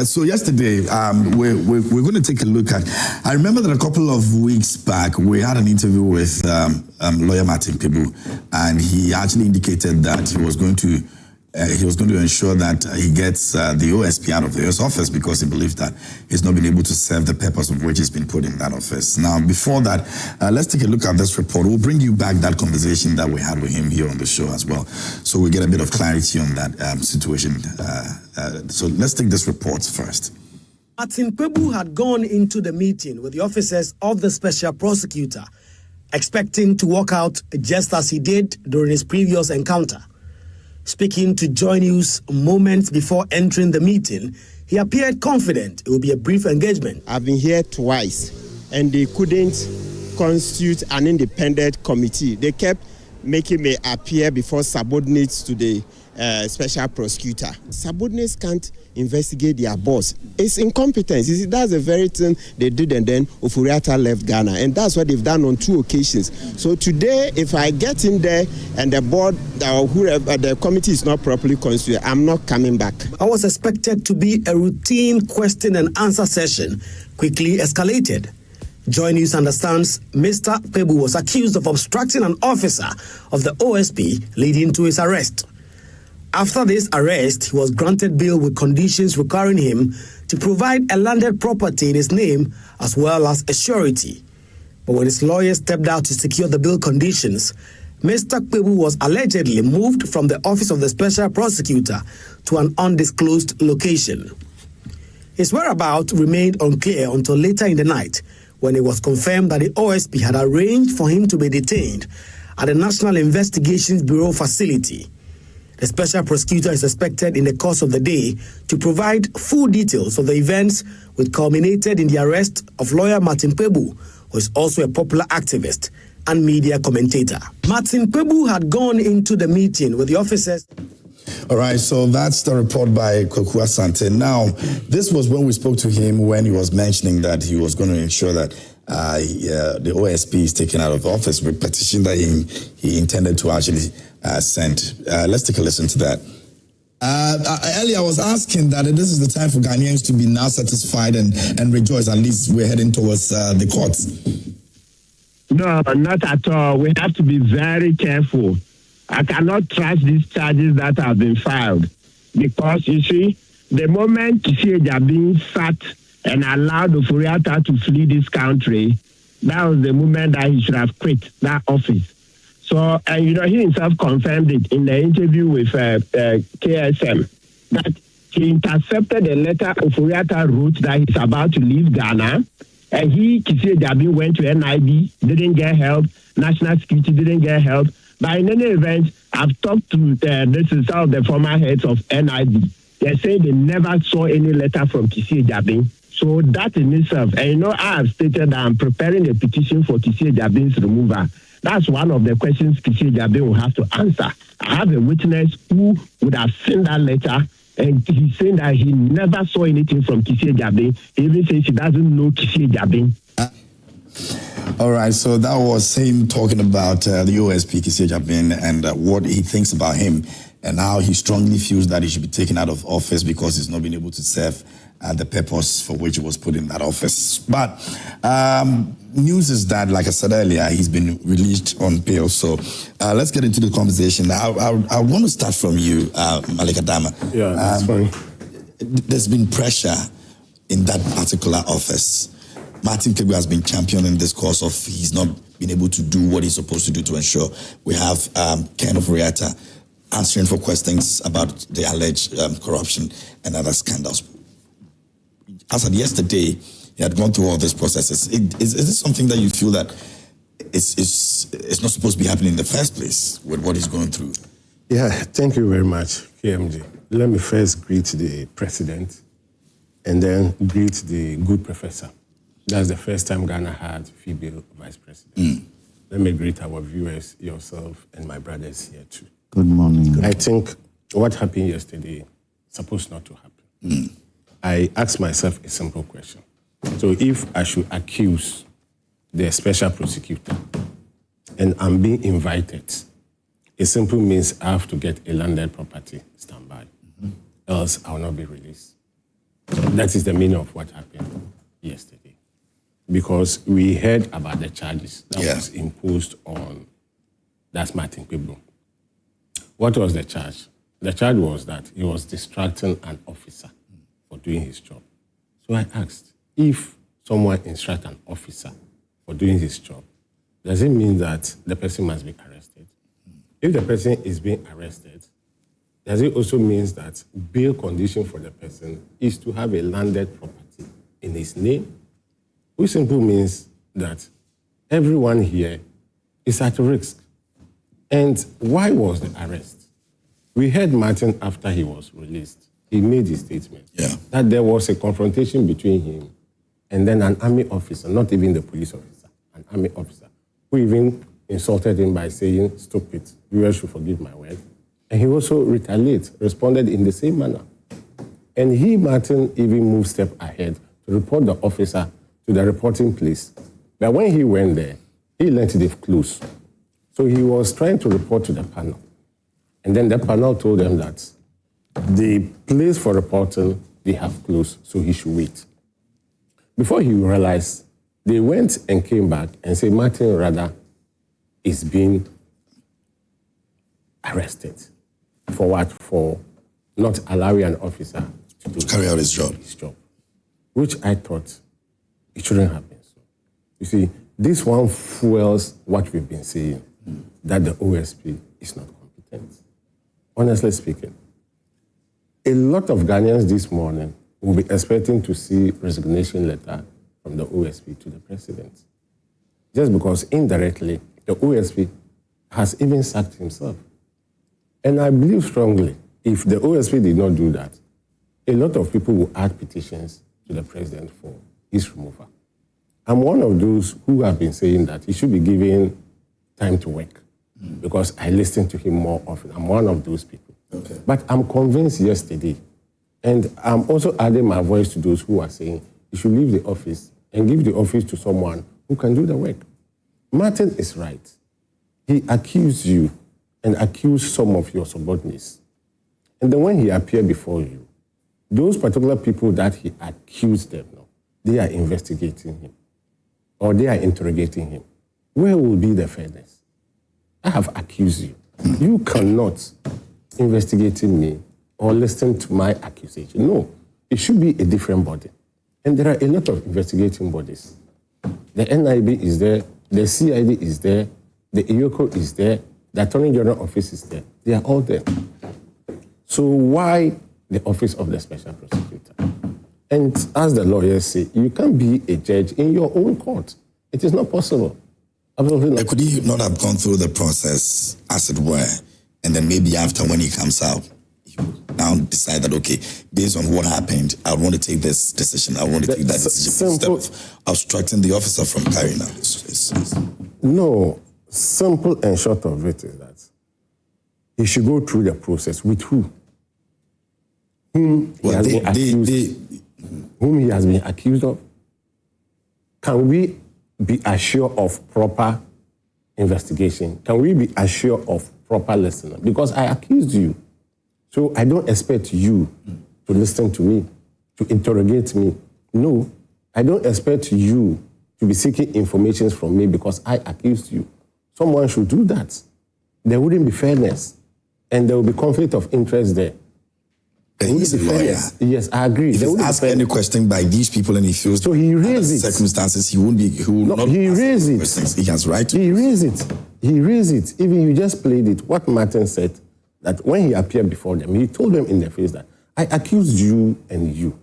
So yesterday, we're going to take a look at. I remember that a couple of weeks back, we had an interview with lawyer Martin Kpebu, and he actually indicated that he was going to ensure that he gets the OSP out of his office because he believed that he's not been able to serve the purpose of which he's been put in that office. Now, before that, let's take a look at this report. We'll bring you back that conversation that we had with him here on the show as well, so we get a bit of clarity on that situation. So let's take this report first. Martin Kpebu had gone into the meeting with the officers of the special prosecutor, expecting to walk out just as he did during his previous encounter. Speaking to Joy News moments before entering the meeting, he appeared confident it will be a brief engagement. I've been here twice, and they couldn't constitute an independent committee. They kept making me appear before subordinates to the special prosecutor. Subordinates can't investigate their boss. It's incompetence. You see, that's the very thing they did, and then Ofuriatta left Ghana, and that's what they've done on 2 occasions. So today, if I get in there and the board or whoever, the committee is not properly constituted, I'm not coming back. I was expected to be a routine question and answer session, quickly escalated. Joy News understands Mr. Kpebu was accused of obstructing an officer of the OSP, leading to his arrest. After this arrest, he was granted bail with conditions requiring him to provide a landed property in his name as well as a surety. But when his lawyer stepped out to secure the bail conditions, Mr. Kpebu was allegedly moved from the office of the special prosecutor to an undisclosed location. His whereabouts remained unclear until later in the night, when it was confirmed that the OSP had arranged for him to be detained at the National Investigations Bureau facility. The special prosecutor is expected in the course of the day to provide full details of the events, which culminated in the arrest of lawyer Martin Kpebu, who is also a popular activist and media commentator. Martin Kpebu had gone into the meeting with the officers. All right, so that's the report by Kwaku Asante. Now, this was when we spoke to him when he was mentioning that he was going to ensure that the OSP is taken out of office with petition that he intended to actually send. Let's take a listen to that. Earlier, I was asking that this is the time for Ghanaians to be now satisfied and rejoice. At least we're heading towards the courts. No, not at all. We have to be very careful. I cannot trust these charges that have been filed because, you see, the moment Kissi Agyebeng sat and allowed Ofuriatta to flee this country, that was the moment that he should have quit that office. So, he himself confirmed it in the interview with KSM, that he intercepted a letter Ofuriatta wrote that he's about to leave Ghana, and Kissi Agyebeng went to NIB, didn't get help, National Security didn't get help. But in any event, I've talked to some of the former heads of NIB. They say they never saw any letter from Kissi Agyebeng. So that in itself, and I have stated that I'm preparing a petition for Kissi Agyebeng's removal. That's one of the questions Kissi Agyebeng will have to answer. I have a witness who would have seen that letter, and he's saying that he never saw anything from Kissi Agyebeng. He even says he doesn't know Kissi Agyebeng. All right, so that was him talking about the OSP, Kissi Agyabeng, and what he thinks about him and how he strongly feels that he should be taken out of office because he's not been able to serve the purpose for which he was put in that office. But news is that, like I said earlier, he's been released on bail. So let's get into the conversation. I want to start from you, Malik Adama. Yeah, that's fine. There's been pressure in that particular office. Martin Kpebu has been championing this cause of he's not been able to do what he's supposed to do to ensure we have Ken Ofuriatta answering for questions about the alleged corruption and other scandals. As of yesterday, he had gone through all these processes. Is this something that you feel that it's not supposed to be happening in the first place with what he's going through? Yeah, thank you very much, KMG. Let me first greet the president and then greet the good professor. That's the first time Ghana had female vice president. Let me greet our viewers, yourself, and my brothers here too. Good morning. I think what happened yesterday is supposed not to happen. I asked myself a simple question. So if I should accuse the special prosecutor and I'm being invited, it simply means I have to get a landed property standby, else I will not be released. That is the meaning of what happened yesterday. Because we heard about the charges that was imposed on, that's Martin Kpebu. What was the charge? The charge was that he was distracting an officer for doing his job. So I asked, if someone instructs an officer for doing his job, does it mean that the person must be arrested? If the person is being arrested, does it also mean that bail condition for the person is to have a landed property in his name? Which simply means that everyone here is at risk. And why was the arrest? We heard Martin after he was released. He made his statement that there was a confrontation between him and then an army officer, not even the police officer, an army officer, who even insulted him by saying, "Stupid, you should forgive my word." And he also responded in the same manner. And he, Martin, even moved a step ahead to report the officer to the reporting place. But when he went there, he learned the clues. So he was trying to report to the panel. And then the panel told them that the place for reporting, they have closed, so he should wait. Before he realized, they went and came back and said Martin rather is being arrested. For what? For not allowing an officer to carry out his job. Which I thought it shouldn't happen. So, you see, this one fuels what we've been saying, that the OSP is not competent. Honestly speaking, a lot of Ghanaians this morning will be expecting to see resignation letter from the OSP to the president. Just because indirectly, the OSP has even sacked himself. And I believe strongly, if the OSP did not do that, a lot of people will add petitions to the president for his removal. I'm one of those who have been saying that he should be given time to work because I listen to him more often. I'm one of those people. Okay. But I'm convinced yesterday, and I'm also adding my voice to those who are saying he should leave the office and give the office to someone who can do the work. Martin is right. He accused you and accused some of your subordinates. And then when he appeared before you, those particular people that he accused them, they are investigating him or they are interrogating him. Where will be the fairness? I have accused you. You cannot investigate me or listen to my accusation. No, it should be a different body. And there are a lot of investigating bodies. The NIB is there, the CID is there, the IOCO is there, the Attorney General Office is there. They are all there. So why the Office of the Special Prosecutor? And as the lawyers say, you can't be a judge in your own court. It is not possible. Absolutely not. Could he not have gone through the process, as it were, and then maybe after when he comes out, he will now decide that, okay, based on what happened, I want to take this decision, I want to take that decision instead of obstructing the officer from carrying out his. No, simple and short of it is that he should go through the process with who? Whom he has been accused of? Can we be assured of proper investigation? Can we be assured of proper listening? Because I accused you. So I don't expect you to listen to me, to interrogate me. No, I don't expect you to be seeking information from me because I accused you. Someone should do that. There wouldn't be fairness. And there will be conflict of interest there. And he's a lawyer. Yes, I agree. If he's asked any question by these people and he feels so he raised it. Circumstances, he won't be. He raised it. He has right to. He raised it. He raised it. Even you just played it. What Martin said, that when he appeared before them, he told them in their face that I accused you and you.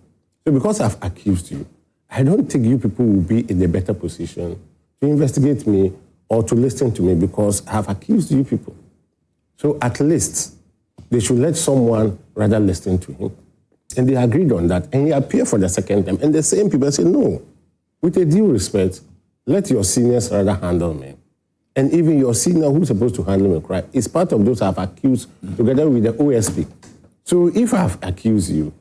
So because I've accused you, I don't think you people will be in a better position to investigate me or to listen to me because I have accused you people. So at least they should let someone rather listen to him. And they agreed on that. And he appeared for the second time. And the same people said, no, with a due respect, let your seniors rather handle me. And even your senior who's supposed to handle me cry is part of those I've accused together with the OSP. So if I've accused you,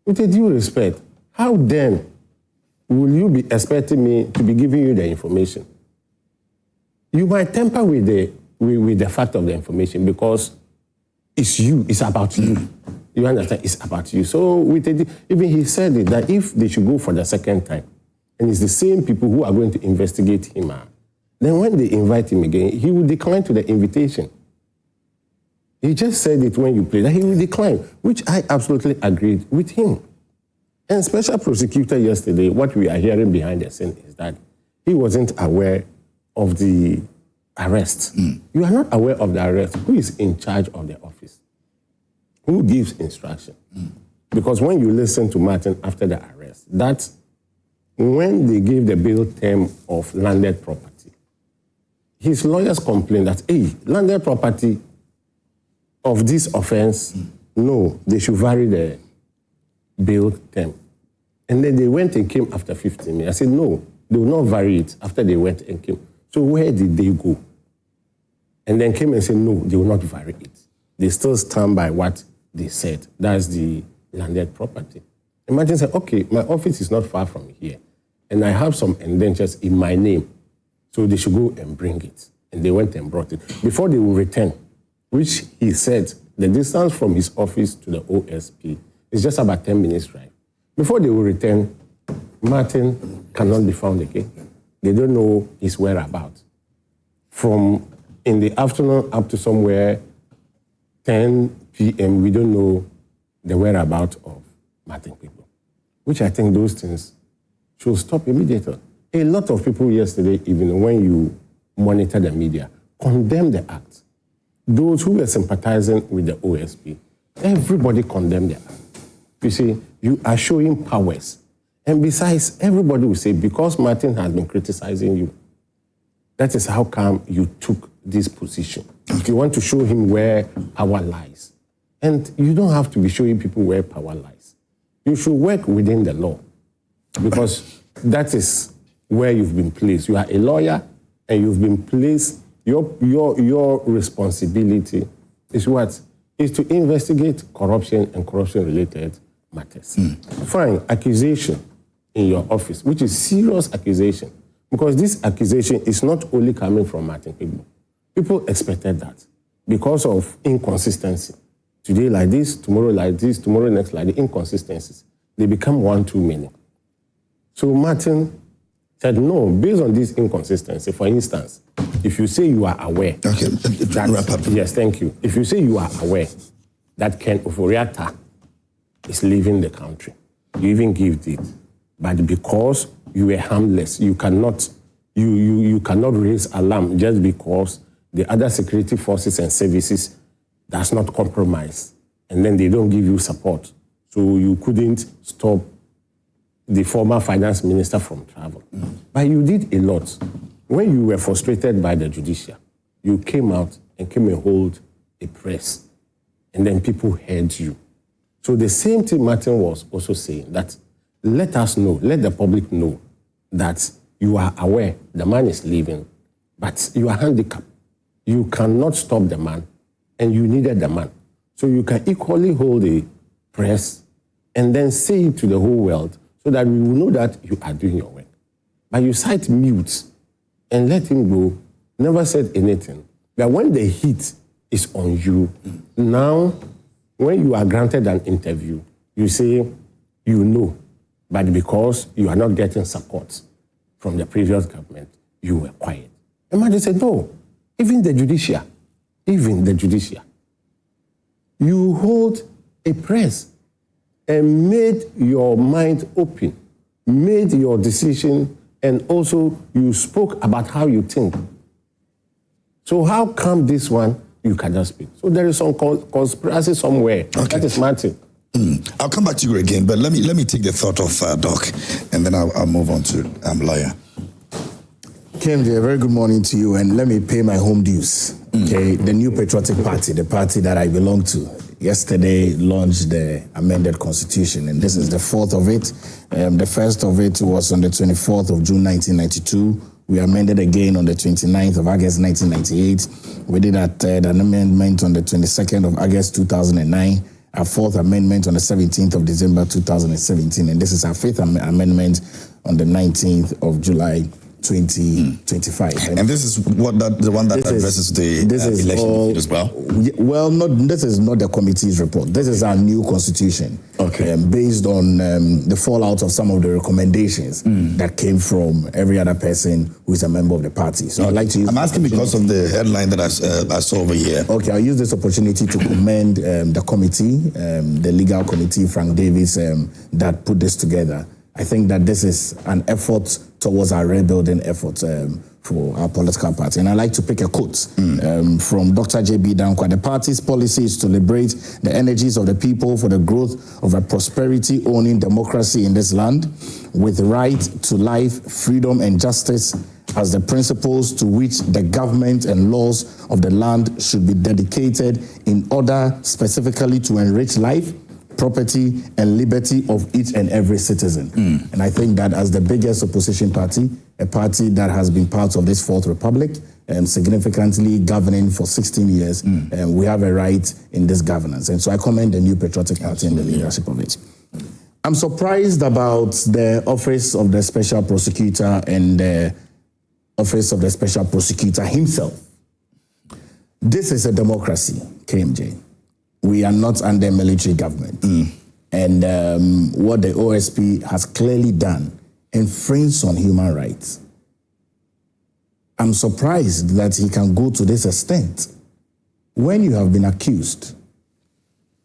with a due respect, how then will you be expecting me to be giving you the information? You might temper with the fact of the information because it's you, it's about you. You understand? It's about you. So even he said it, that if they should go for the second time, and it's the same people who are going to investigate him, then when they invite him again, he will decline to the invitation. He just said it when you played, that he will decline, which I absolutely agreed with him. And Special Prosecutor yesterday, what we are hearing behind the scene is that he wasn't aware of the arrest. You are not aware of the arrest. Who is in charge of the office? Who gives instruction? Because when you listen to Martin after the arrest, that's when they gave the bail term of landed property. His lawyers complained that, hey, landed property of this offense, no, they should vary the bail term. And then they went and came after 15 minutes. I said, no, they will not vary it after they went and came. So where did they go? And then came and said, no, they will not vary it. They still stand by what they said. That's the landed property. And Martin said, okay, my office is not far from here, and I have some indentures in my name, so they should go and bring it. And they went and brought it. Before they will return, which he said, the distance from his office to the OSP is just about 10 minutes drive. Before they will return, Martin cannot be found again. They don't know his whereabouts. From in the afternoon up to somewhere 10 p.m., we don't know the whereabouts of Martin Kpebu, which I think those things should stop immediately. A lot of people yesterday, even when you monitor the media, condemned the act. Those who were sympathizing with the OSP, everybody condemned the act. You see, you are showing powers. And besides, everybody will say, because Martin has been criticizing you, that is how come you took this position. You want to show him where power lies. And you don't have to be showing people where power lies. You should work within the law, because that is where you've been placed. You are a lawyer, and you've been placed. Your responsibility is what? Is to investigate corruption and corruption-related matters. Fine, accusation in your office, which is serious accusation, because this accusation is not only coming from Martin Kpebu. People expected that because of inconsistency. Today like this, tomorrow next like the inconsistencies. They become one too many. So Martin said, no, based on this inconsistency, for instance, if you say you are aware, wrap up. Yes, thank you. If you say you are aware that Ken Oforiatta is leaving the country, you even give it, but because you were harmless, you cannot raise alarm just because the other security forces and services does not compromise, and then they don't give you support. So you couldn't stop the former finance minister from travel. But you did a lot. When you were frustrated by the judiciary, you came out and came and hold a press, and then people heard you. So the same thing Martin was also saying, that let us know, let the public know that you are aware the man is leaving, but you are handicapped. You cannot stop the man, and you needed the man. So you can equally hold a press and then say it to the whole world so that we will know that you are doing your work. But you sat mute and let him go, never said anything. But when the heat is on you, now when you are granted an interview, you say you know, but because you are not getting support from the previous government, you were quiet. And Martin said, no, even the judiciary, you hold a press and made your mind open, made your decision, and also you spoke about how you think. So how come this one you cannot speak? So there is some conspiracy somewhere. Okay. That is Martin. I'll come back to you again, but let me take the thought of Doc, and then I'll move on to lawyer. KMJ, a very good morning to you, and let me pay my home dues. Okay, the New Patriotic Party, the party that I belong to, yesterday launched the amended constitution, and this is the fourth of it. The first of it was on the 24th of June 1992. We amended again on the 29th of August 1998. We did an amendment on the 22nd of August 2009. Our fourth amendment on the 17th of December 2017, and this is our fifth amendment on the 19th of July 2025. And this is the one that addresses the election as well? Well, this is not the committee's report. This is our new constitution. Okay. Based on the fallout of some of the recommendations that came from every other person who is a member of the party. So I'd like to use I'm asking because of the headline that I saw over here. Okay, I'll use this opportunity to commend the committee, the legal committee, Frank Davis, that put this together. I think that this is an effort towards our rebuilding effort for our political party. And I'd like to pick a quote from Dr. J.B. Danquah. The party's policy is to liberate the energies of the people for the growth of a prosperity-owning democracy in this land, with right to life, freedom, and justice as the principles to which the government and laws of the land should be dedicated, in order specifically to enrich life, property, and liberty of each and every citizen. And I think that as the biggest opposition party, a party that has been part of this Fourth Republic, significantly governing for 16 years, we have a right in this governance. And so I commend the New Patriotic Party and the leadership of it. I'm surprised about the Office of the Special Prosecutor and the Office of the Special Prosecutor himself. This is a democracy, KMJ. We are not under military government. And what the OSP has clearly done infringes on human rights. I'm surprised that he can go to this extent. When you have been accused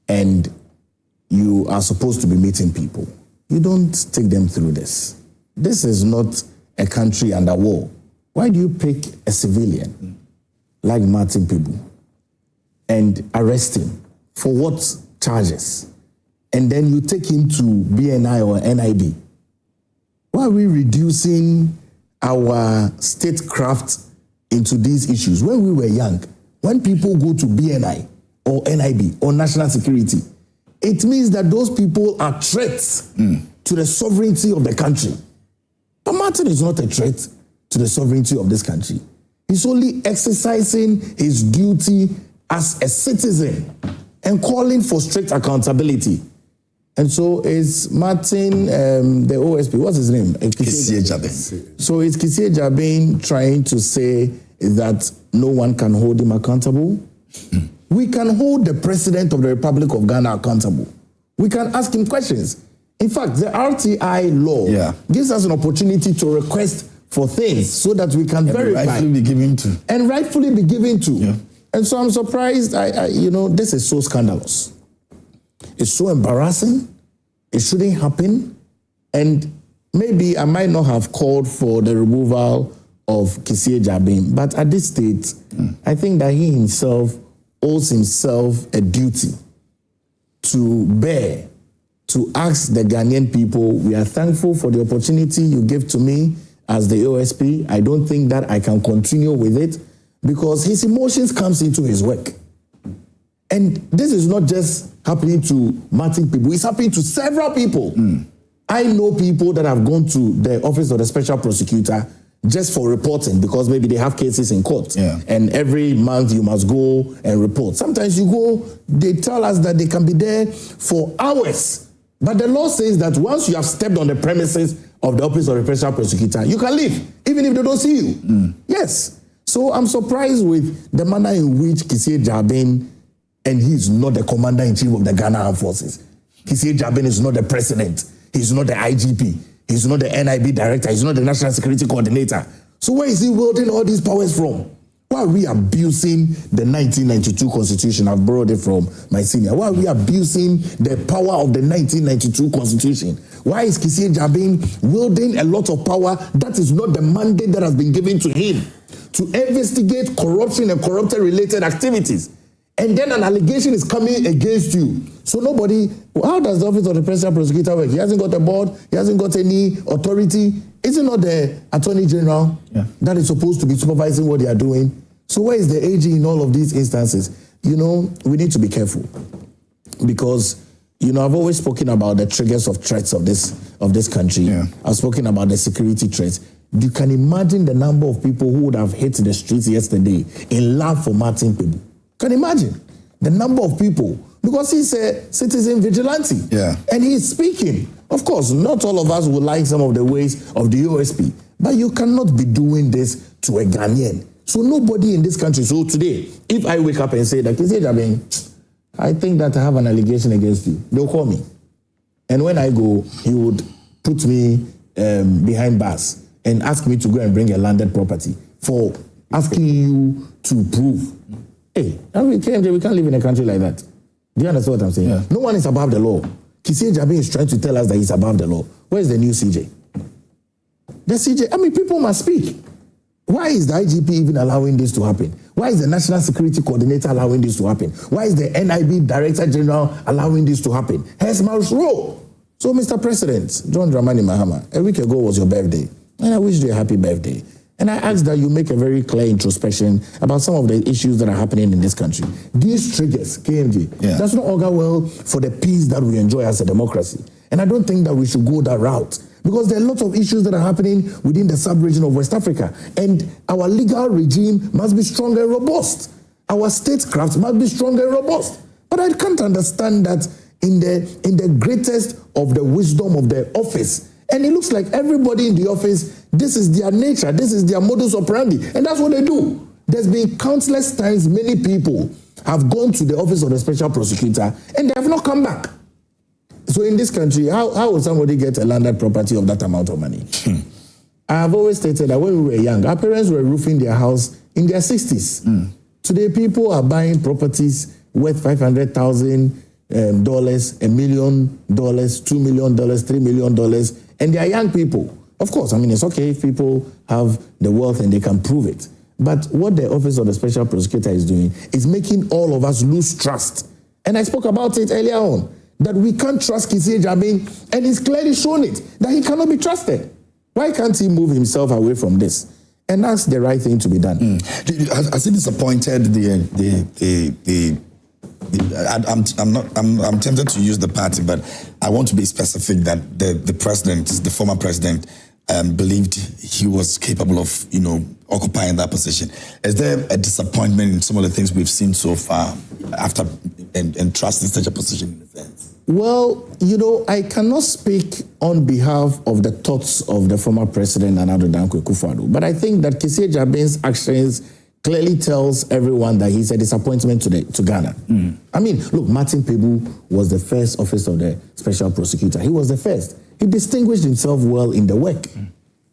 and you are supposed to be meeting people, you don't take them through this. This is not a country under war. Why do you pick a civilian like Martin Kpebu and arrest him? For what charges? And then you take him to BNI or NIB. Why are we reducing our statecraft into these issues? When we were young, when people go to BNI or NIB or national security, it means that those people are threats to the sovereignty of the country. But Martin is not a threat to the sovereignty of this country. He's only exercising his duty as a citizen and calling for strict accountability. And so is Martin, the OSP, what's his name? Kissi Agyebeng. So is Kissi Agyabeng trying to say that no one can hold him accountable? We can hold the President of the Republic of Ghana accountable. We can ask him questions. In fact, the RTI law gives us an opportunity to request for things so that we can verify. Rightfully be given to. And rightfully be given to. Yeah. And so I'm surprised, this is so scandalous. It's so embarrassing. It shouldn't happen. And maybe I might not have called for the removal of Kissi Agyebeng, but at this stage, I think that he himself owes himself a duty to bear, to ask the Ghanaian people, we are thankful for the opportunity you gave to me as the OSP. I don't think that I can continue with it, because his emotions comes into his work. And this is not just happening to Martin Kpebu, it's happening to several people. I know people that have gone to the Office of the Special Prosecutor just for reporting, because maybe they have cases in court. And every month you must go and report. Sometimes you go, they tell us that they can be there for hours. But the law says that once you have stepped on the premises of the Office of the Special Prosecutor, you can leave, even if they don't see you. Yes. So I'm surprised with the manner in which Kissi Agyebeng, and he is not the commander-in-chief of the Ghana Armed Forces. Kissi Agyebeng is not the president. He's not the IGP. He's not the NIB director. He's not the National Security Coordinator. So where is he wielding all these powers from? Why are we abusing the 1992 Constitution? I've borrowed it from my senior. Why are we abusing the power of the 1992 Constitution? Why is Kissi Agyebeng wielding a lot of power that is not the mandate that has been given to him to investigate corruption and corrupted-related activities? And then an allegation is coming against you. So nobody, how does the Office of the Special Prosecutor work? He hasn't got a board, he hasn't got any authority. Is it not the Attorney General that is supposed to be supervising what they are doing? So where is the AG in all of these instances? We need to be careful. Because, I've always spoken about the triggers of threats of this country. I've spoken about the security threats. You can imagine the number of people who would have hit the streets yesterday in love for Martin Kpebu. Can imagine the number of people, because he's a citizen vigilante. And he's speaking. Of course, not all of us would like some of the ways of the OSP, But you cannot be doing this to a Ghanaian. So nobody in this country. So today, if I wake up and say that Kissi Agyebeng, I think that I have an allegation against you, they'll call me. And when I go, he would put me behind bars and ask me to go and bring a landed property for asking you to prove. Hey, we can't live in a country like that. Do you understand what I'm saying? Yeah. No one is above the law. Kissi Agyebeng is trying to tell us that he's above the law. Where's the new CJ? The CJ, I mean, people must speak. Why is the IGP even allowing this to happen? Why is the National Security Coordinator allowing this to happen? Why is the NIB Director General allowing this to happen? Here's my role. So, Mr. President, John Dramani Mahama, a week ago was your birthday, and I wish you a happy birthday. And I ask that you make a very clear introspection about some of the issues that are happening in this country. These triggers, KMG, that's not augur well for the peace that we enjoy as a democracy. And I don't think that we should go that route, because there are lots of issues that are happening within the sub-region of West Africa. And our legal regime must be strong and robust. Our statecraft must be strong and robust. But I can't understand that in the greatest of the wisdom of the office, and it looks like everybody in the office, this is their nature, this is their modus operandi, and that's what they do. There's been countless times many people have gone to the office of the special prosecutor and they have not come back. So in this country, how will somebody get a landed property of that amount of money? I have always stated that when we were young, our parents were roofing their house in their 60s. Today, people are buying properties worth $500,000, $1 million, $2 million, $3 million, and they are young people. Of course, I mean, it's okay if people have the wealth and they can prove it. But what the Office of the Special Prosecutor is doing is making all of us lose trust. And I spoke about it earlier on, that we can't trust Kissi Agyebeng, and he's clearly shown it, that he cannot be trusted. Why can't he move himself away from this? And that's the right thing to be done. Has he disappointed I'm tempted to use the party, but I want to be specific that the president, the former president, believed he was capable of, occupying that position. Is there a disappointment in some of the things we've seen so far after entrusting such a position in the sense? Well, I cannot speak on behalf of the thoughts of the former president, Danquah, but I think that Kissi Agyebeng's actions clearly tells everyone that he's a disappointment to Ghana. I mean, look, Martin Kpebu was the first office of the special prosecutor. He was the first. He distinguished himself well in the work.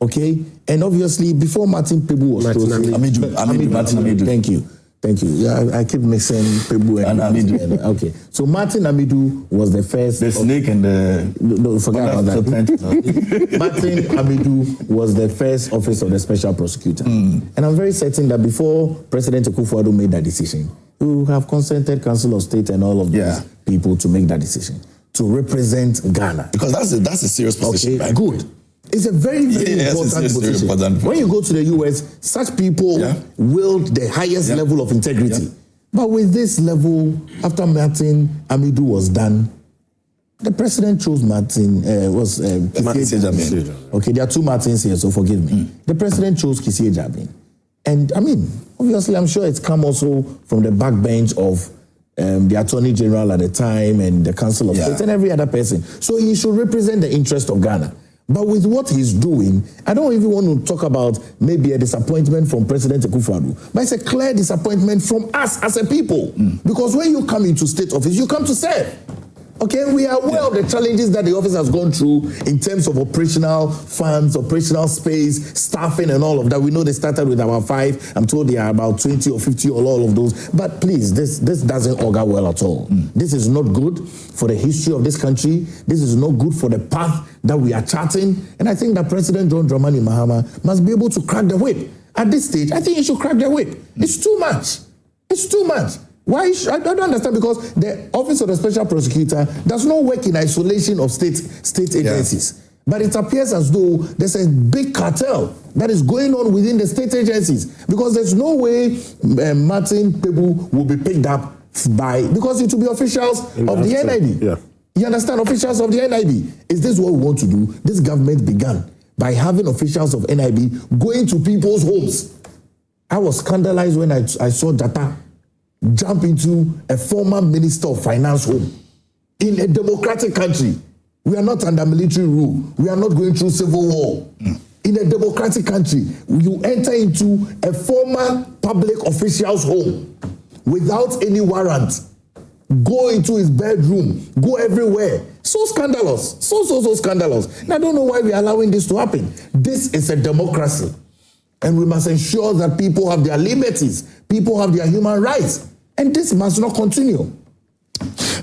Okay? And obviously, before Martin Kpebu was Martin Amidu. Thank you. Yeah, I keep mixing Kpebu and Amidu. Okay. So Martin Amidu was the first. The snake and the... No, forget about that. Martin Amidu was the first office of the special prosecutor. And I'm very certain that before President Akufo-Addo made that decision, we will have consented Council of State and all of these people to make that decition, to represent Ghana. Because that's a serious position, right? Good. It's a very, very important position. When you go to the US, such people wield the highest level of integrity. But with this level, after Martin Amidu was done, the president chose Martin, Kissi Agyabeng. Okay, there are two Martins here, so forgive me. The president chose Kissi Agyabeng. And I mean, obviously, I'm sure it's come also from the backbench of the Attorney General at the time and the Council of State and every other person. So he should represent the interest of Ghana. But with what he's doing, I don't even want to talk about maybe a disappointment from President Akufo-Addo, but it's a clear disappointment from us as a people. Because when you come into state office, you come to serve. Okay, we are aware of the challenges that the office has gone through in terms of operational funds, operational space, staffing and all of that. We know they started with about 5. I'm told they are about 20 or 50 or all of those. But please, this doesn't augur well at all. This is not good for the history of this country. This is not good for the path that we are charting. And I think that President John Dramani Mahama must be able to crack the whip. At this stage, I think he should crack the whip. It's too much. It's too much. Why? I don't understand, because the Office of the Special Prosecutor does not work in isolation of state agencies. But it appears as though there's a big cartel that is going on within the state agencies, because there's no way Martin Kpebu will be picked up because it will be officials of the NIB. You understand? Officials of the NIB. Is this what we want to do? This government began by having officials of NIB going to people's homes. I was scandalized when I saw Jatta jump into a former Minister of Finance home in a democratic country. We are not under military rule. We are not going through civil war. in a democratic country, you enter into a former public official's home without any warrant, go into his bedroom, go everywhere. So scandalous, so scandalous. And I don't know why we're allowing this to happen. This is a democracy. And we must ensure that people have their liberties, people have their human rights. And this must not continue.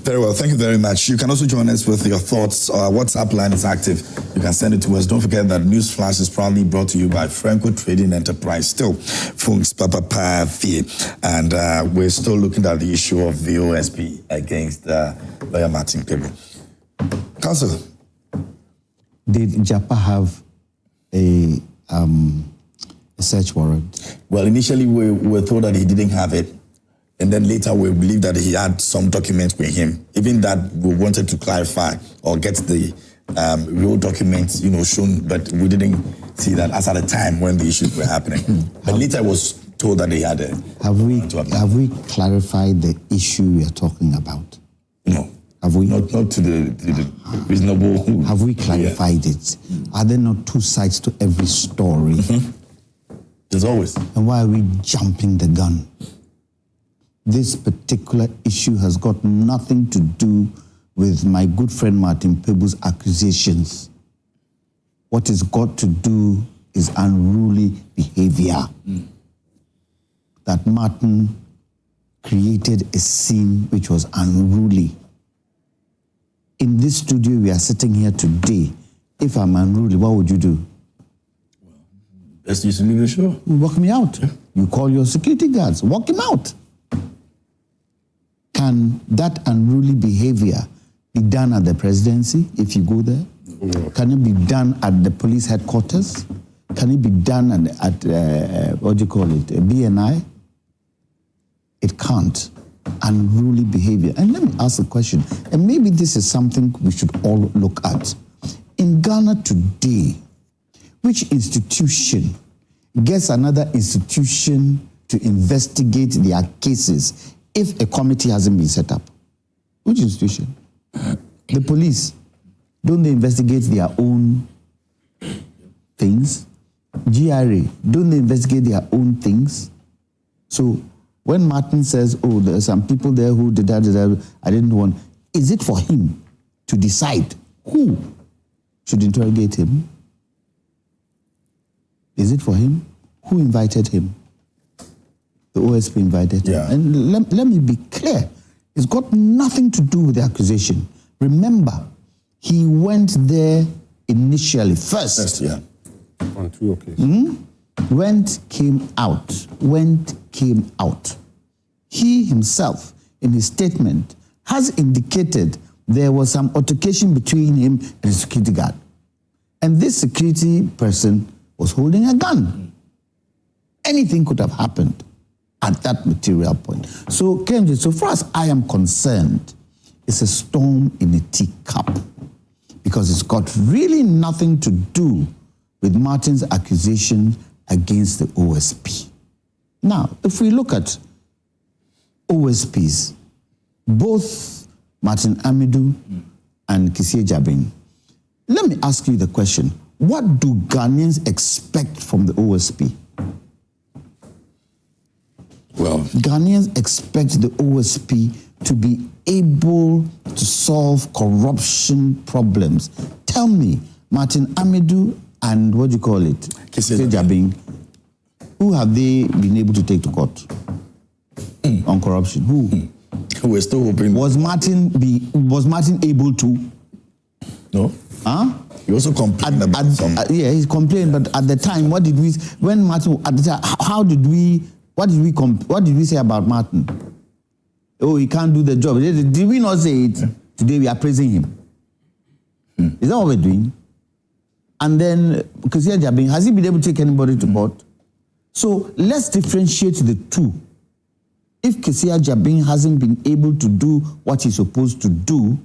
Very well, thank you very much. You can also join us with your thoughts. Our WhatsApp line is active. You can send it to us. Don't forget that News Flash is proudly brought to you by Franco Trading Enterprise. Still, Funks Papa Fee. And we're still looking at the issue of the OSP against lawyer Martin Kpebu. Counsel. Did Japa have a search warrant? Well, initially we were told that he didn't have it. And then later we believed that he had some documents with him. Even that we wanted to clarify or get the real documents, shown, but we didn't see that as at the time when the issues were happening. But later I was told that he had a... Have we clarified the issue we are talking about? No. Have we? Not to the reasonable... Have we clarified it? Are there not two sides to every story? There's always. And why are we jumping the gun? This particular issue has got nothing to do with my good friend Martin Kpebu's accusations. What it's got to do is unruly behavior. That Martin created a scene which was unruly. In this studio, we are sitting here today. If I'm unruly, what would you do? Best you leave the show. Walk me out. You call your security guards. Walk him out. Can that unruly behavior be done at the presidency if you go there? No. Can it be done at the police headquarters? Can it be done at what do you call it, BNI? It can't. Unruly behavior. And let me ask a question, and maybe this is something we should all look at. In Ghana today, which institution gets another institution to investigate their cases if a committee hasn't been set up? Which institution? The police. Don't they investigate their own things? GRA. Don't they investigate their own things? So when Martin says, oh, there are some people there who did that, I didn't want, is it for him to decide who should interrogate him? Is it for him? Who invited him? The OSP invited him. And let me be clear. It's got nothing to do with the accusation. Remember, he went there initially, first. On 2 occasions. Went, came out. He himself, in his statement, has indicated there was some altercation between him and his security guard. And this security person was holding a gun. Anything could have happened at that material point. So, Kenji, so far as I am concerned, it's a storm in a teacup because it's got really nothing to do with Martin's accusation against the OSP. Now, if we look at OSPs, both Martin Amidu and Kissi Agyebeng, let me ask you the question, what do Ghanaians expect from the OSP? Well, Ghanaians expect the OSP to be able to solve corruption problems. Tell me, Martin Amidu and what do you call it? Kissi Agyebeng, who have they been able to take to court on corruption? Who? We're still hoping. Was Martin able to? No. Huh? He also complained about some. Yeah, he complained, but at the time, what did we say about Martin? Oh, he can't do the job. Did we not say it? Today we are praising him. Is that what we're doing? And then Kissi Agyebeng, has he been able to take anybody to court? So let's differentiate the two. If Kissi Agyebeng hasn't been able to do what he's supposed to do,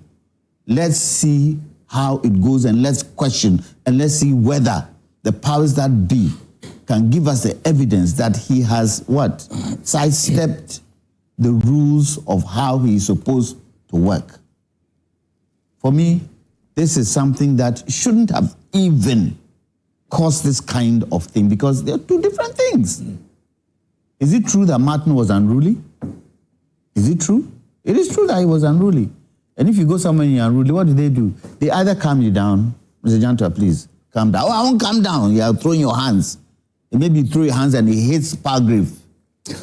let's see how it goes and let's question and let's see whether the powers that be can give us the evidence that he has what? Sidestepped the rules of how he is supposed to work. For me, this is something that shouldn't have even cause this kind of thing? Because they're two different things. Is it true that Martin was unruly? Is it true? It is true that he was unruly. And if you go somewhere and you're unruly, what do? They either calm you down, Mr. Jantua, please, calm down. Oh, I won't calm down. You are throwing your hands. And maybe you throw your hands and he hits Palgrave.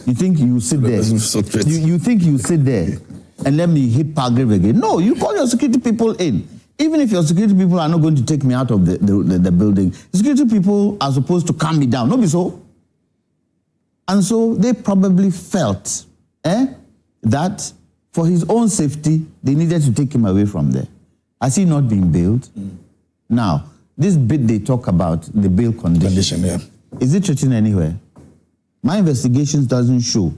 You think you sit there? You think you sit there and let me hit Palgrave again? No, you call your security people in. Even if your security people are not going to take me out of the building, security people are supposed to calm me down. No, be so. And so they probably felt that for his own safety, they needed to take him away from there. Has he not been bailed? Now, this bit they talk about, the bail condition. Is it written anywhere? My investigations doesn't show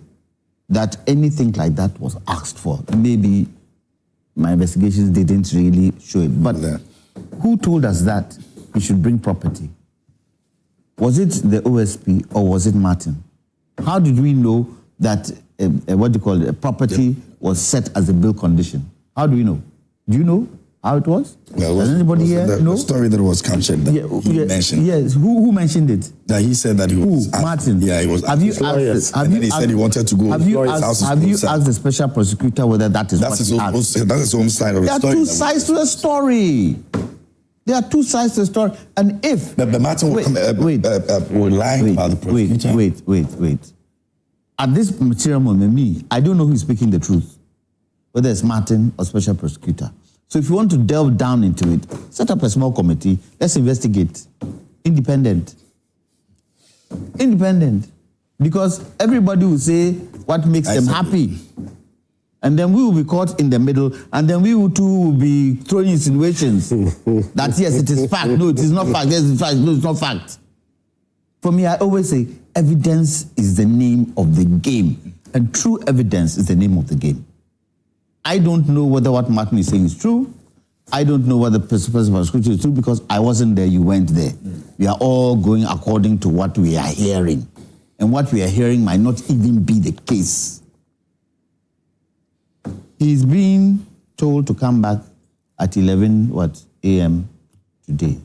that anything like that was asked for. Maybe my investigations didn't really show it. But who told us that we should bring property? Was it the OSP or was it Martin? How did we know that property was set as a bail condition? How do we know? Do you know how it was? Well, does anybody here know? The story that was captured that he mentioned. Yes, who mentioned it? That he said that he was asked, Martin. Yeah, he was asked. He said he wanted to go. Have you asked the special prosecutor whether that is that's what he asked? That's his own side of the story. There are two sides to the story. There are two sides to the story. And if... But Martin will lie about the prosecutor. Wait. At this material moment, I don't know who is speaking the truth, whether it's Martin or special prosecutor. So if you want to delve down into it, set up a small committee, let's investigate. Independent. Because everybody will say what makes them happy. And then we will be caught in the middle, and then we will be throwing insinuations that yes, it is fact. No, it is not fact. Yes, it's fact. No, it's not fact. For me, I always say evidence is the name of the game, and true evidence is the name of the game. I don't know whether what Martin is saying is true. I don't know whether the person of scripture is true because I wasn't there, you went there. We are all going according to what we are hearing. And what we are hearing might not even be the case. He's being told to come back at 11 a.m. today.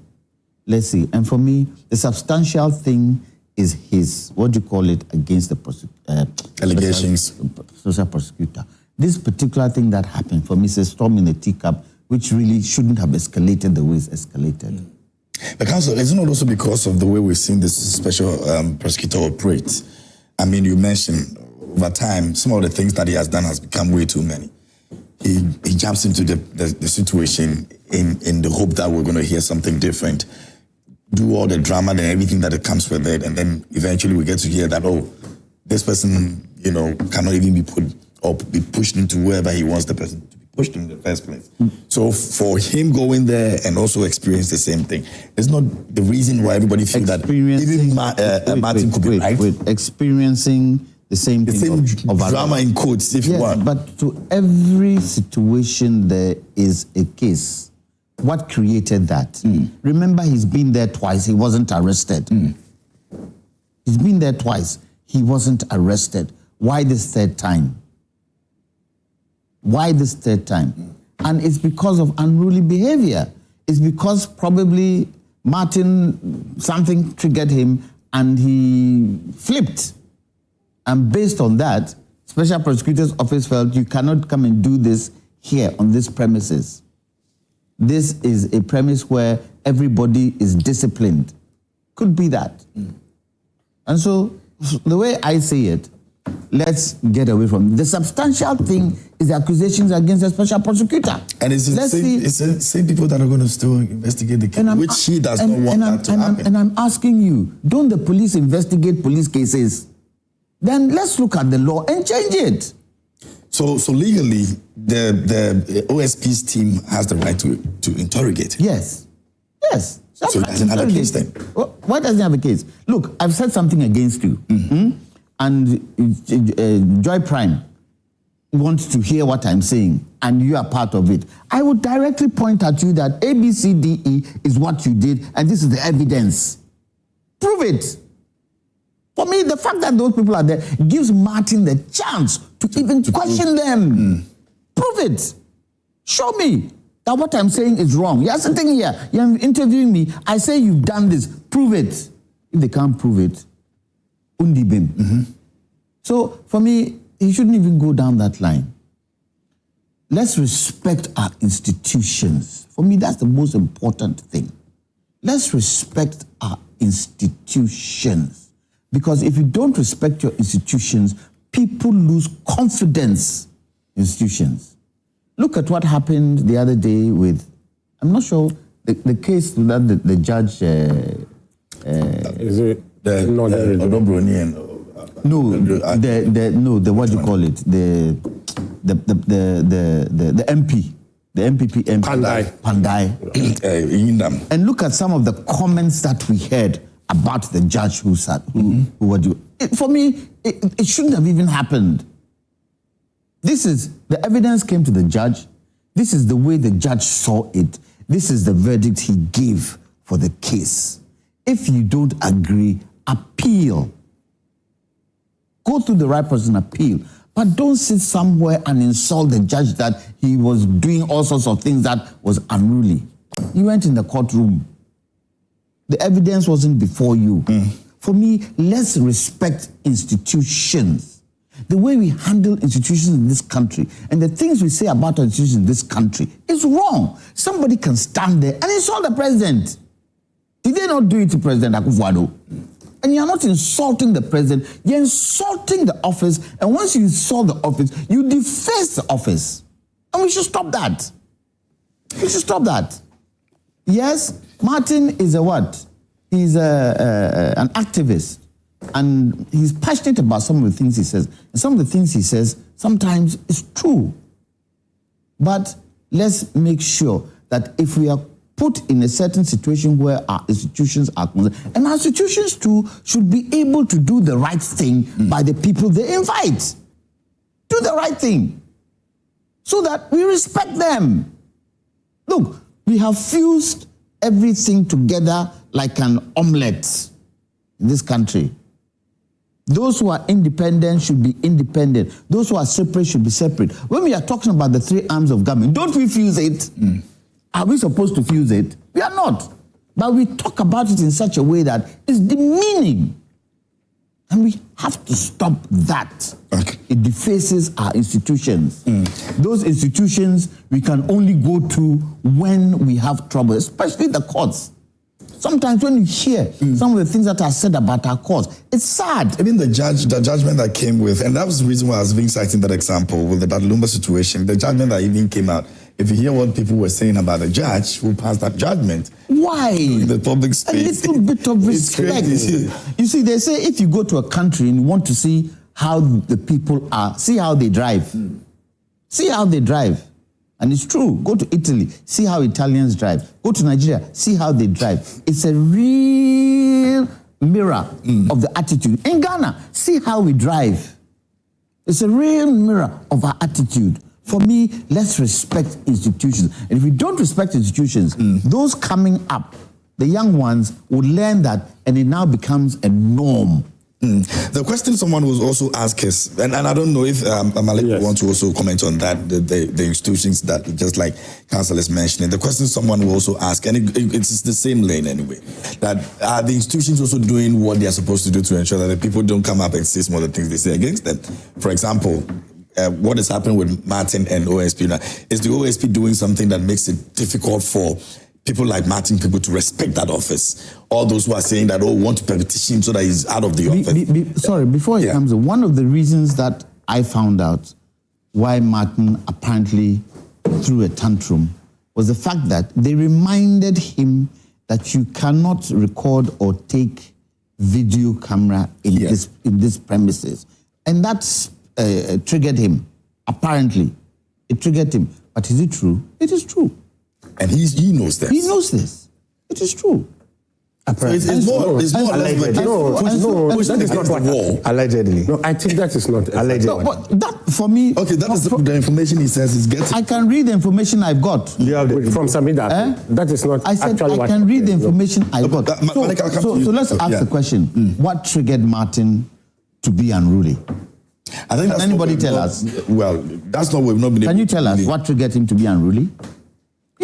Let's see. And for me, the substantial thing is his, against the allegations. Special prosecutor. This particular thing that happened for me is a storm in the teacup, which really shouldn't have escalated the way it's escalated. But Counsel, isn't it also because of the way we've seen this special prosecutor operate? I mean, you mentioned over time, some of the things that he has done has become way too many. He jumps into the situation in the hope that we're going to hear something different, do all the drama and everything that comes with it, and then eventually we get to hear that, oh, this person, cannot even be put or be pushed into wherever he wants the person to be pushed in the first place. So for him going there and also experience the same thing, it's not the reason why everybody feels that even Martin could be right. Experiencing the same thing of drama in quotes, if you want. But to every situation there is a case. What created that? Remember, he's been there twice. He wasn't arrested. He's been there twice. He wasn't arrested. Why this third time? Why this third time? And it's because of unruly behavior. It's because probably Martin, something triggered him and he flipped. And based on that, Special Prosecutor's Office felt you cannot come and do this here on this premises. This is a premise where everybody is disciplined. Could be that. And so, the way I see it, let's get away from it. The substantial thing is the accusations against the special prosecutor. And it's the same people that are going to still investigate the case, which he does not want that to happen. And I'm asking you, don't the police investigate police cases? Then let's look at the law and change it. So legally, the OSP's team has the right to interrogate him. Yes. So it doesn't have a case then? Why doesn't it have a case? Look, I've said something against you. And Joy Prime wants to hear what I'm saying, and you are part of it. I would directly point at you that A, B, C, D, E is what you did, and this is the evidence. Prove it. For me, the fact that those people are there gives Martin the chance to even question them. Prove it. Show me. that what I'm saying is wrong. You're sitting here, you're interviewing me. I say you've done this. Prove it. If they can't prove it, undibim. So for me, he shouldn't even go down that line. Let's respect our institutions. For me, that's the most important thing. Let's respect our institutions. Because if you don't respect your institutions, people lose confidence in institutions. Look at what happened the other day with, I'm not sure, the case that the judge... Is it the what do you call it? The MP. The MPP MP. Pandai. And look at some of the comments that we heard about the judge who said, for me, it shouldn't have even happened. The evidence came to the judge. This is the way the judge saw it. This is the verdict he gave for the case. If you don't agree, appeal. Go through the right person, appeal. But don't sit somewhere and insult the judge that he was doing all sorts of things that was unruly. You went in the courtroom. The evidence wasn't before you. For me, let's respect institutions. The way we handle institutions in this country and the things we say about our institutions in this country is wrong. Somebody can stand there and insult the president. Did they not do it to President Akufo-Addo? And you're not insulting the president, you're insulting the office, and once you insult the office, you deface the office. And we should stop that. We should stop that. Yes, Martin is a what? He's an activist, and he's passionate about some of the things he says. And some of the things he says sometimes is true. But let's make sure that if we are put in a certain situation where our institutions are concerned, and our institutions too should be able to do the right thing by the people they invite. Do the right thing so that we respect them. Look, we have fused everything together like an omelette in this country. Those who are independent should be independent. Those who are separate should be separate. When we are talking about the three arms of government, don't we fuse it? Are we supposed to fuse it? We are not. But we talk about it in such a way that it's demeaning. And we have to stop that. Okay. It defaces our institutions. Those institutions we can only go to when we have trouble, especially the courts. Sometimes when you hear some of the things that are said about our courts, it's sad. Even the judgment that came with, and that was the reason why I was being citing that example with the Lumba situation, the judgment that even came out. If you hear what people were saying about the judge who passed that judgment, why? In the public space. A little bit of respect. You see, they say if you go to a country and you want to see how the people are, see how they drive. See how they drive. And it's true. Go to Italy, see how Italians drive. Go to Nigeria, see how they drive. It's a real mirror of the attitude. In Ghana, see how we drive. It's a real mirror of our attitude. For me, let's respect institutions. And if we don't respect institutions, those coming up, the young ones, will learn that, and it now becomes a norm. The question someone was also asked is, and I don't know if Malik wants to also comment on that, the institutions that, just like Council is mentioning, the question someone will also ask, and it's the same lane anyway, that are the institutions also doing what they are supposed to do to ensure that the people don't come up and say some of the things they say against them? For example, what is happening with Martin and OSP now? Is the OSP doing something that makes it difficult for people like Martin Kpebu to respect that office? All those who are saying that, want to petition so that he's out of the office. Sorry, before he comes in, one of the reasons that I found out why Martin apparently threw a tantrum was the fact that they reminded him that you cannot record or take video camera in this premises. And that's triggered him, apparently. It triggered him. But is it true? It is true. And he knows this. He knows this. It is true. So it's more allegedly. That is not what war. Allegedly. No, I think that is not allegedly. No, but that, for me... Okay, that is the information he says he's getting. I can read the information I've got. From Samida. That is not I said actually I can read the information I got. So let's ask the question. What triggered Martin to be unruly? I think Can anybody tell us? Well, that's not what we've not been able to. Can you tell us what triggered him to be unruly?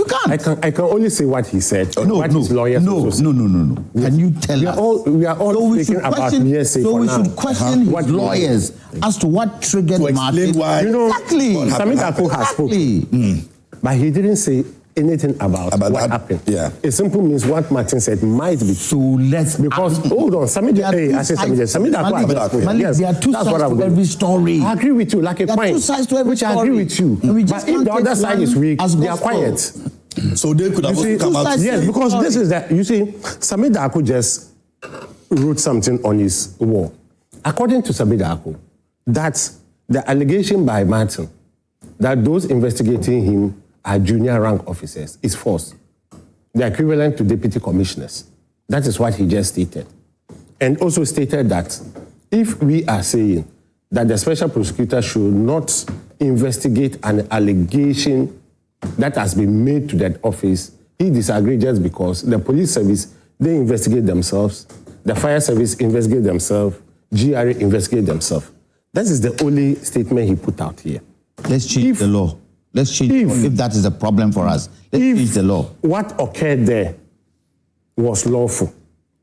can't. I can only say what he said. No. His lawyers also said. No. Can you tell us? We are all speaking about hearsay. So we should question his lawyers as to what triggered Martin. Why. Exactly. Sammy Darko has spoken. But he didn't say anything about what happened. Yeah. It simply means what Martin said might be true. Because hold on, Sammy Darko has spoken. Yes, there are two sides to every story. I agree with you, like a point. There are two sides to every story. I agree with you. But if the other side is weak, they are quiet. So they could have also come out. Yes, because this is that, you see, Sammy Darko just wrote something on his wall. According to Sammy Darko, that's the allegation by Martin that those investigating him are junior rank officers is false. They're equivalent to deputy commissioners. That is what he just stated. And also stated that if we are saying that the special prosecutor should not investigate an allegation that has been made to that office, he disagreed just because the police service, they investigate themselves, the fire service investigate themselves, GRA investigate themselves. That is the only statement he put out here. Let's change the law. Let's change if that is a problem for us. Let's change the law. What occurred there was lawful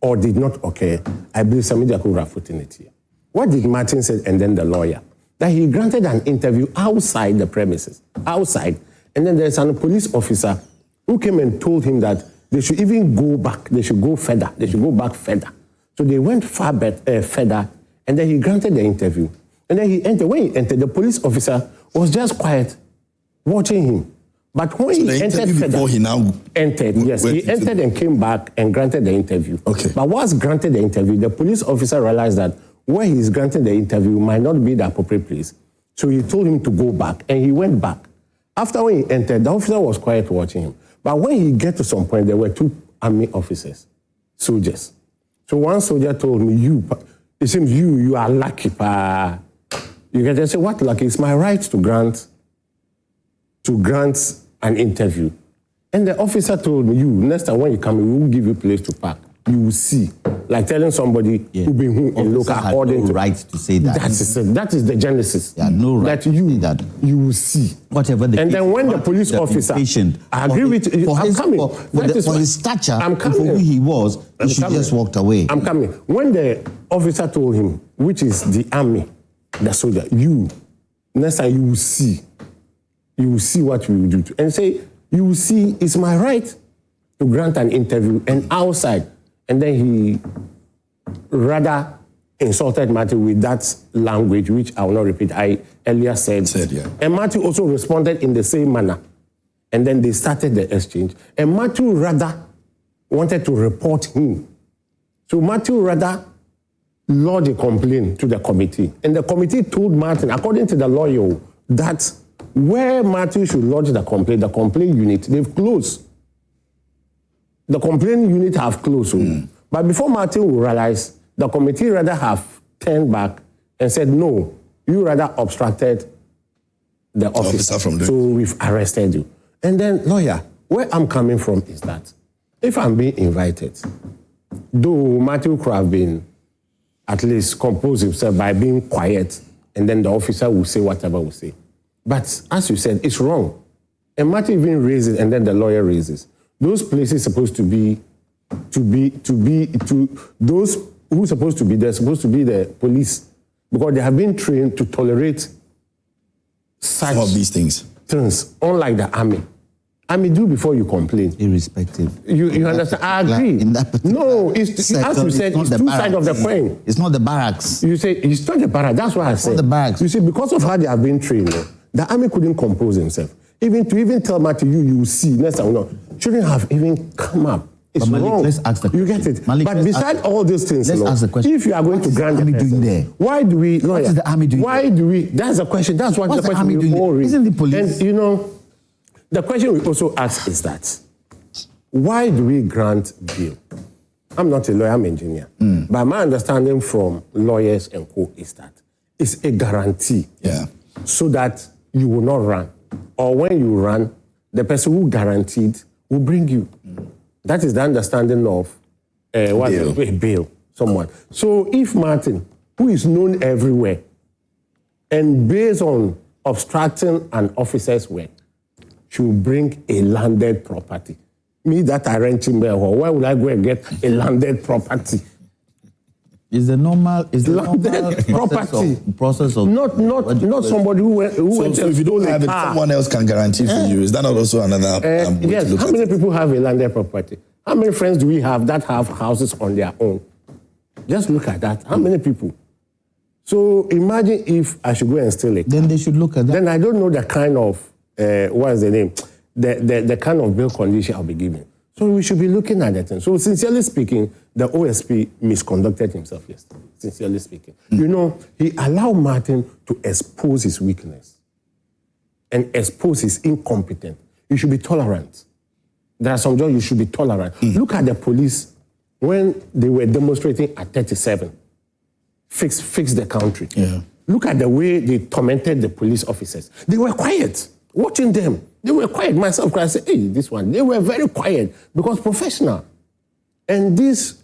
or did not occur, I believe Sammy Darko would have put in it here. What did Martin say and then the lawyer? That he granted an interview outside the premises, outside. And then there's a police officer who came and told him that they should even go back, they should go further, they should go back further. So they went further, and then he granted the interview. And then he entered. When he entered, the police officer was just quiet, watching him. But when he entered further, before he now entered, yes, he entered and came back and granted the interview. Okay. But once granted the interview, the police officer realized that where he's granting the interview might not be the appropriate place. So he told him to go back, and he went back. After when he entered, the officer was quiet watching him. But when he get to some point, there were two army officers, soldiers. So one soldier told me, it seems you are lucky, pa. You can just say, what lucky? It's my right to grant an interview. And the officer told me, next time when you come, we will give you a place to park. You will see. Like telling somebody who been in local according no right to say that. That is the genesis. Yeah, no right that you will see. Whatever the and then when the police officer, I agree with you. For his stature, for who he was, he should just walked away. I'm coming. When the officer told him, which is the army, the soldier, next time you will see. You will see what we will do. And say, you will see, it's my right to grant an interview and outside. And then he rather insulted Martin with that language, which I will not repeat. I earlier said. And Martin also responded in the same manner. And then they started the exchange. And Martin rather wanted to report him. So Martin rather lodged a complaint to the committee. And the committee told Martin, according to the lawyer, that where Martin should lodge the complaint unit, they've closed. The complaint unit have closed. But before Martin will realize, the committee rather have turned back and said, no, you rather obstructed the officer from there. So we've arrested you. And then, lawyer, where I'm coming from is that if I'm being invited, though Martin could have been at least compose himself by being quiet, and then the officer will say whatever will say. But as you said, it's wrong. And Martin even raises, and then the lawyer raises. Those places supposed to be those who supposed to be there, supposed to be the police, because they have been trained to tolerate such of these things, unlike the army. Army do before you complain. Irrespective. You understand? I agree. No, it's as you said, it's two sides of the coin. It's not the barracks. You say it's not the barracks. That's why I said. Not the barracks. You see, because of how they have been trained, the army couldn't compose himself. Even tell Martin, you will see next time. No, shouldn't have even come up. It's Malik, wrong. Let's ask the question. You get it. Malik, but beside all these things, let's ask the question. If you are going to grant the person, doing there? Why do we? Lawyer, what is the army doing? Why do we? That's the question. That's what What's the question we all raise. Isn't the police? And the question we also ask is that why do we grant bail? I'm not a lawyer. I'm an engineer. But my understanding from lawyers and co is that it's a guarantee. So that you will not run, or when you run, the person who guaranteed will bring you. That is the understanding of bail, someone. So if Martin, who is known everywhere, and based on obstructing an officer's work, should bring a landed property. Me that I rent in there, why would I go and get a landed property? Is the normal landed property process of not somebody who went so if you don't have it, someone else can guarantee for you. Is that not also another way yes, to look how at many it? people have a landed property? How many friends do we have that have houses on their own? Just look at that. How many people? So imagine if I should go and steal it. Then they should look at that. Then I don't know the kind of, what is the name? The kind of bail condition I'll be given. So we should be looking at that. So sincerely speaking, the OSP misconducted himself yesterday. Sincerely speaking. You know, he allowed Martin to expose his weakness and expose his incompetence. You should be tolerant. There are some jobs you should be tolerant. Look at the police when they were demonstrating at 37. Fix the country. Yeah. Look at the way they tormented the police officers. They were quiet. Watching them, they were quiet. Myself, I said, hey, this one. They were very quiet because professional. And this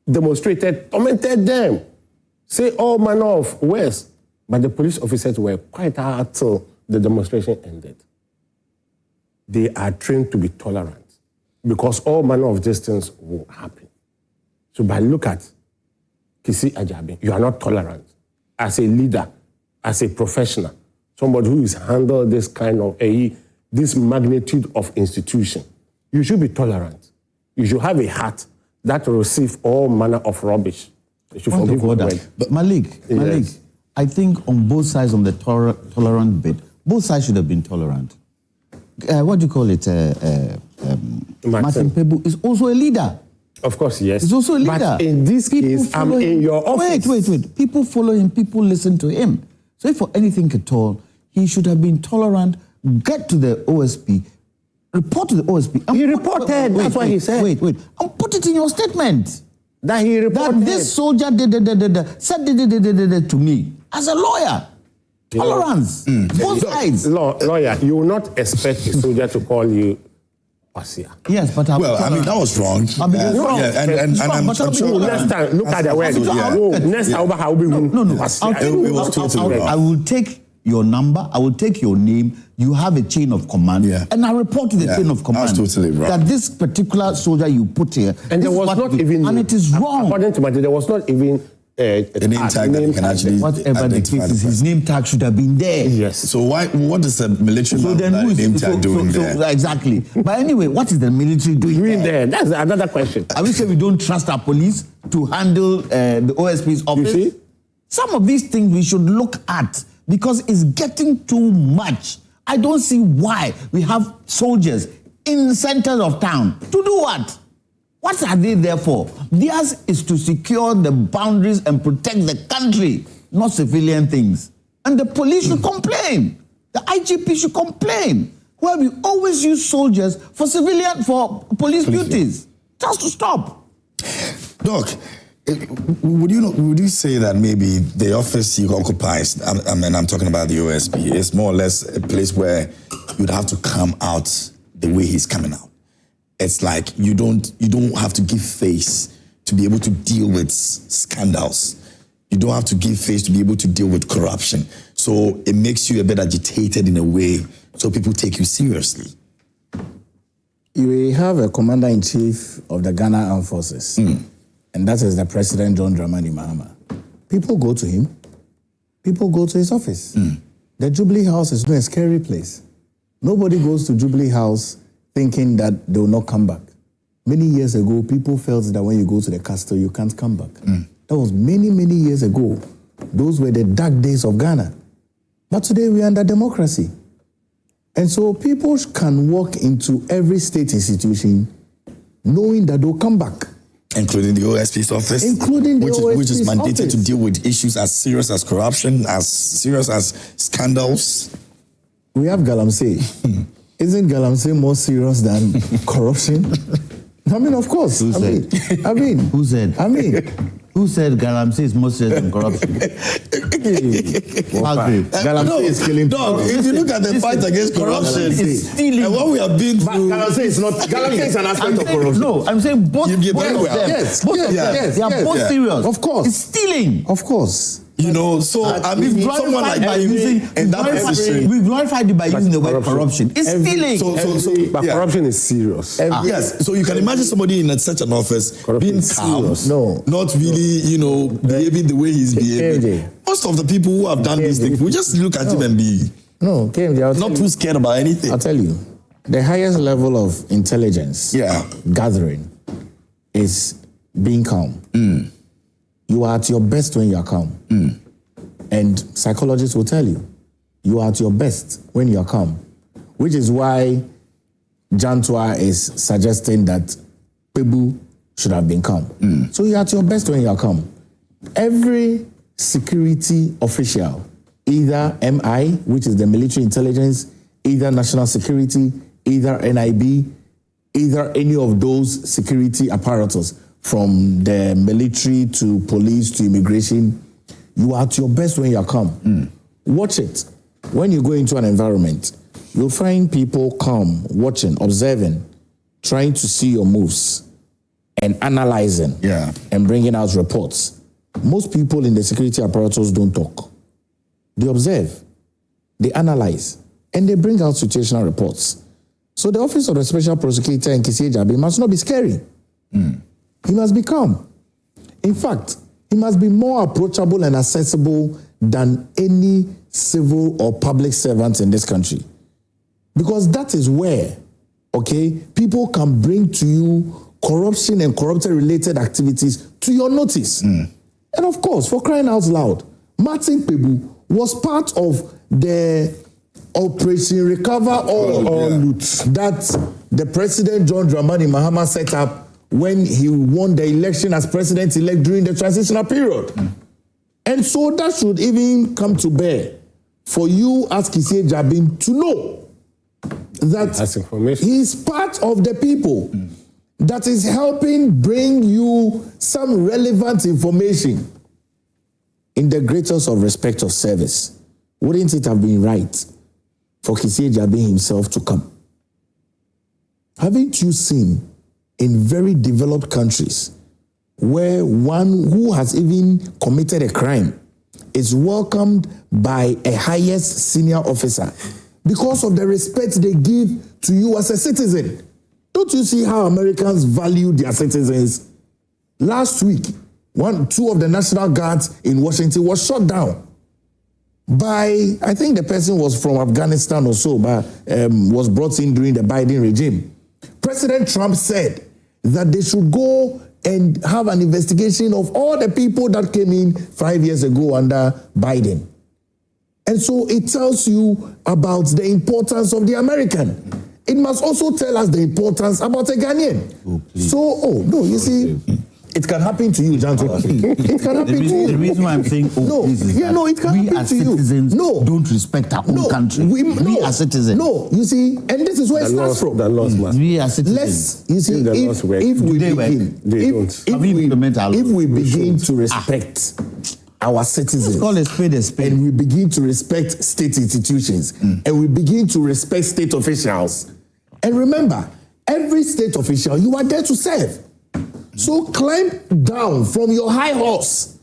demonstrated, tormented them. Say all manner of words. But the police officers were quiet until the demonstration ended. They are trained to be tolerant because all manner of these things will happen. So by look at Kissi Agyebeng, you are not tolerant. As a leader, as a professional, somebody who has handled this kind of this magnitude of institution, you should be tolerant. You should have a heart that will receive all manner of rubbish. You should forgive that. But Malik, I think on both sides on the tolerant bit, both sides should have been tolerant. What do you call it? Martin Kpebu is also a leader. Of course, yes. He's also a leader. But in this case, I'm in your office. Wait. People follow him. People listen to him. So if for anything at all, he should have been tolerant, get to the OSP, report to the OSP. He reported. That's what he said. Wait. And put it in your statement. That he reported. That this soldier said to me as a lawyer. Tolerance. Both sides. Lawyer, you will not expect a soldier to call you Pasia. Yes, but that was wrong. Wrong. Yeah, and I'm sure. Next time, look at the word. Next time, how we will. No. I will take your number. I will take your name. You have a chain of command, and I report to the chain of command. That's totally wrong. That this particular soldier you put here, and there was not even, and it is wrong. According to Martin, there was not even a name tag that can actually whatever the case is, his name tag should have been there. Yes. So what is the military name tag doing there? Exactly. But anyway, what is the military doing there? That's another question. I will say we don't trust our police to handle the OSP's office. You see? Some of these things we should look at because it's getting too much. I don't see why we have soldiers in the centers of town. To do what? What are they there for? Theirs is to secure the boundaries and protect the country, not civilian things. And the police should complain. The IGP should complain. Where we always use soldiers for police duties. Just to stop. Doc, would you say that maybe the office he occupies, I'm talking about the OSP, is more or less a place where you'd have to come out the way he's coming out? It's like you don't have to give face to be able to deal with scandals. You don't have to give face to be able to deal with corruption. So it makes you a bit agitated in a way so people take you seriously. You have a commander-in-chief of the Ghana Armed Forces, and that is the President John Dramani Mahama. People go to him. People go to his office. The Jubilee House is not a scary place. Nobody goes to Jubilee House thinking that they will not come back. Many years ago, people felt that when you go to the castle, you can't come back. That was many, many years ago. Those were the dark days of Ghana. But today we are under democracy. And so people can walk into every state institution knowing that they'll come back. Including the OSP's office? Including the OSP's which is mandated office. to deal with issues as serious as corruption, as serious as scandals. We have Galamsey. Isn't Galamsey more serious than corruption? I mean, of course. Who said? Who said? Who said Galamsey is more serious than corruption? Galamsey is killing people. If you look at the fight against corruption, it's stealing. And what we have been through. Galamsey is not. Galamsey is an aspect of corruption. No, I'm saying both. They are both serious. Of course. It's stealing. Of course. You know, so I mean, someone like by him using, in that position. we glorified it by using the word corruption. It's stealing. But corruption is serious. Yes, so you can imagine somebody in such an office being calm, not really, you know, behaving the way he's behaving. Most of the people who have done these things, we just look at him and be not too scared about anything. I'll tell you, the highest level of intelligence gathering is being calm. You are at your best when you are calm. And psychologists will tell you, you are at your best when you are calm. Which is why Jantua is suggesting that Kpebu should have been calm. So you are at your best when you are calm. Every security official, either MI, which is the military intelligence, either national security, either NIB, either any of those security apparatus, from the military to police to immigration, you are at your best when you are calm. Watch it. When you go into an environment, you'll find people calm, watching, observing, trying to see your moves and analyzing and bringing out reports. Most people in the security apparatus don't talk. They observe, they analyze, and they bring out situational reports. So the Office of the Special Prosecutor in Kissi Agyebeng must not be scary. He must be calm. In fact, he must be more approachable and accessible than any civil or public servant in this country. Because that is where, people can bring to you corruption and corruption-related activities to your notice. And of course, for crying out loud, Martin Kpebu was part of the Operation Recover All Loot that the President John Dramani Mahama set up when he won the election as president-elect during the transitional period. And so that should even come to bear for you as Kissi Agyebeng to know that he is part of the people that is helping bring you some relevant information in the greatest of respect of service. Wouldn't it have been right for Kissi Agyebeng himself to come? Haven't you seen in very developed countries where one who has even committed a crime is welcomed by a highest senior officer because of the respect they give to you as a citizen? Don't you see how Americans value their citizens? Last week, two of the National Guards in Washington was shot down by, I think the person was from Afghanistan or so, but was brought in during the Biden regime. President Trump said that they should go and have an investigation of all the people that came in 5 years ago under Biden. And so it tells you about the importance of the American. It must also tell us the importance about a Ghanaian. You see, it can happen to you, Jantua. It can happen to you. The reason why I'm saying it can we happen as to you. citizens don't respect our own country. We as citizens. You see, and this is where it starts from. The laws must. We as citizens. If we begin to respect our citizens, call a spade a spade, and we begin to respect state institutions, and we begin to respect state officials, and remember, every state official, you are there to serve. So climb down from your high horse.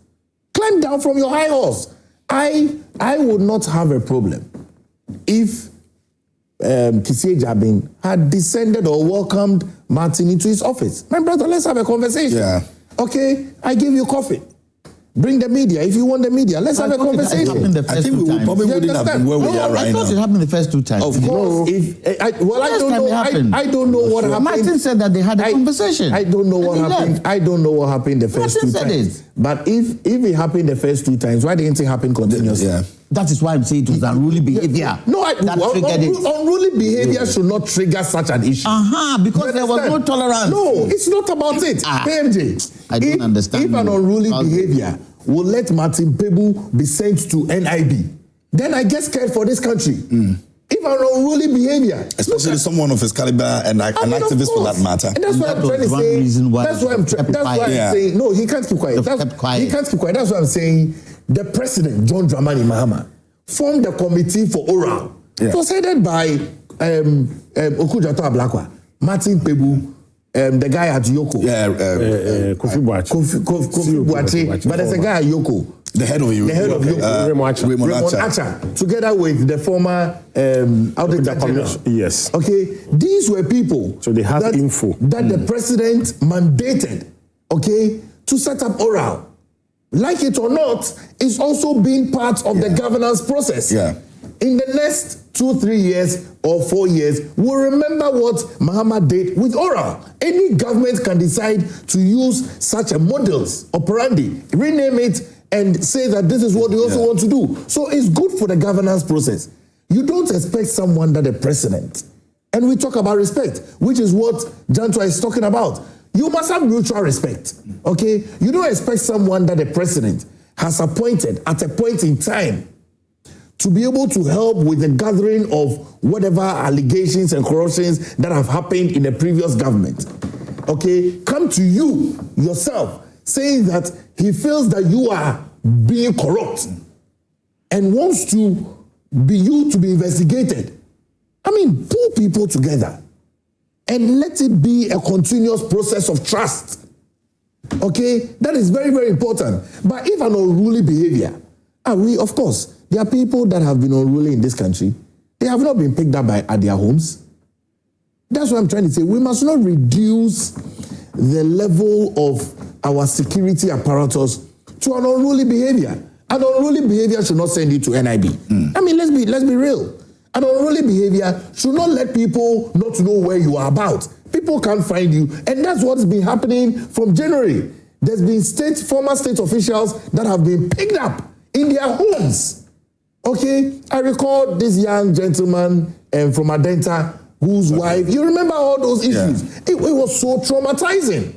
Climb down from your high horse. I would not have a problem if Kissi Agyebeng had descended or welcomed Martin into his office. My brother, let's have a conversation. Okay, I give you coffee. Bring the media. If you want the media, let's have a conversation. I think we probably wouldn't have been where we are right now. I thought it happened the first two times. Of course. I don't know what happened. Martin said that they had a conversation. I don't know what happened. I don't know what happened the first two times. But if it happened the first two times, why didn't it happen continuously? That is why I'm saying it was unruly behavior. Unruly behavior should not trigger such an issue. Because there was no tolerance. No, it's not about it. PMJ, I don't understand. If an unruly behavior will let Martin Kpebu be sent to NIB, then I get scared for this country. If an unruly behavior, especially someone of his caliber and an activist for that matter. And that's why I'm trying to say. That's why I'm saying. No, he can't keep quiet. He can't keep quiet. That's why I'm saying. The president, John Dramani Mahama, formed a committee for oral. It was headed by Okujato Ablakwa, Martin Kpebu, the guy at Yoko. Kofi Boakye. Kofi Boakye. But there's a guy at Yoko. The head of UPSA. Raymond Acha, together with the former Auditor General. Yes. Okay, these were people so they have info that the president mandated, okay, to set up oral. Like it or not, it's also been part of the governance process. Yeah. In the next 2-3 years or 4 years, we'll remember what Mahama did with oral. Any government can decide to use such a modus operandi, rename it, and say that this is what they also want to do. So it's good for the governance process. You don't expect someone that the president, and we talk about respect, which is what Jantua is talking about. You must have mutual respect, okay? You don't expect someone that the president has appointed at a point in time to be able to help with the gathering of whatever allegations and corruptions that have happened in the previous government, okay? Come to you yourself saying that he feels that you are being corrupt and wants to be investigated. I mean, pull people together and let it be a continuous process of trust. Okay? That is very, very important. But if an unruly behavior, of course, there are people that have been unruly in this country. They have not been picked up at their homes. That's what I'm trying to say. We must not reduce the level of our security apparatus to an unruly behavior. An unruly behavior should not send you to NIB. I mean, let's be real. An unruly behavior should not let people not know where you are about. People can't find you. And that's what's been happening from January. There's been former state officials that have been picked up in their homes. Okay? I recall this young gentleman from Adenta whose wife, you remember all those issues. Yeah. It was so traumatizing.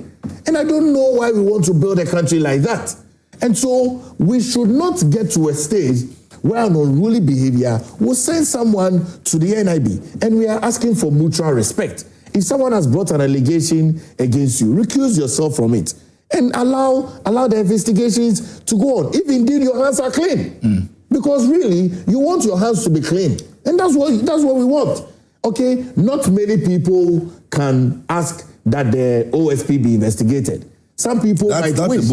And I don't know why we want to build a country like that. And so we should not get to a stage where an unruly behavior will send someone to the NIB. And we are asking for mutual respect. If someone has brought an allegation against you, recuse yourself from it and allow the investigations to go on. If indeed your hands are clean. Because really, you want your hands to be clean. And that's what we want. Okay? Not many people can ask that the OSP be investigated. Some people might wish.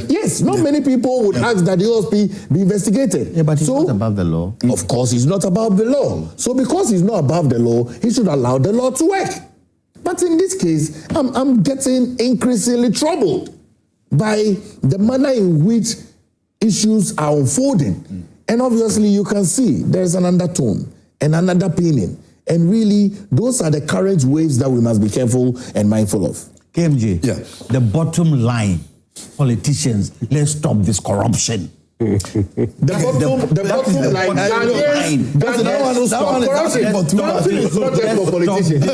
Yes, not many people would ask that the OSP be investigated. Yeah, but it's not above the law. Of course, it's not above the law. So because he's not above the law, he should allow the law to work. But in this case, I'm getting increasingly troubled by the manner in which issues are unfolding. And obviously, you can see there's an undertone and an underpinning. And really, those are the current waves that we must be careful and mindful of. KMJ, the bottom line, politicians, let's stop this corruption. The bottom line. That's another one who's corruption. Corruption is not just for politicians.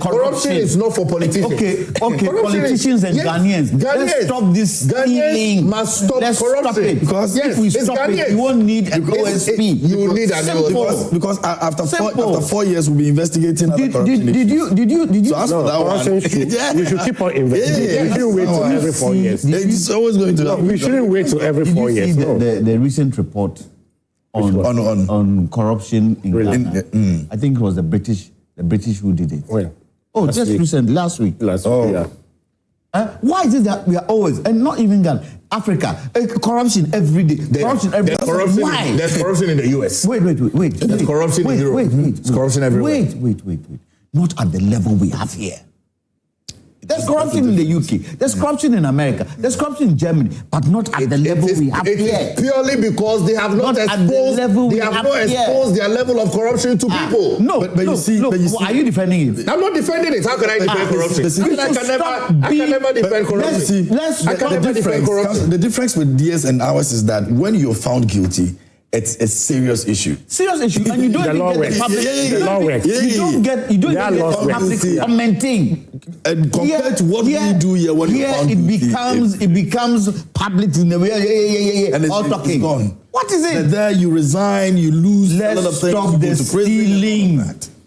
Corruption is not for politicians. Okay, politicians and Ghanaians, let's stop this stealing. Must stop corruption. Stop it. Because if we stop it, you won't need an OSP. You need an OSP. Because after 4 years, we'll be investigating other corruption. Did you? So as for that one, we should keep on investigating. We shouldn't wait till every 4 years. It's always going to happen. We shouldn't wait till every 4 years. Did you see the recent report on corruption in Ghana? I think it was the British who did it. When? Oh, just recently, last week. Last week, yeah. Why is it that we are always, and not even Ghana, Africa, corruption every day? Corruption every day. Why? There's corruption in the US. Wait. There's corruption in Europe. There's corruption everywhere. Wait. Not at the level we have here. There's corruption in the UK. There's corruption in America. There's corruption in Germany, but not at the level we have here. It is purely because they have not exposed their level of corruption to people. No, but you see, are you defending it? I'm not defending it. How can I defend corruption? I can never defend corruption. The difference with DS and ours is that when you're found guilty, it's a serious issue. And you don't even get the public. The law works. You don't get the public commenting. And compared to what we do here, when you're found guilty, it becomes public in the way. And all talking. It's gone. What is it? And there you resign, you lose. Let's stop the stealing.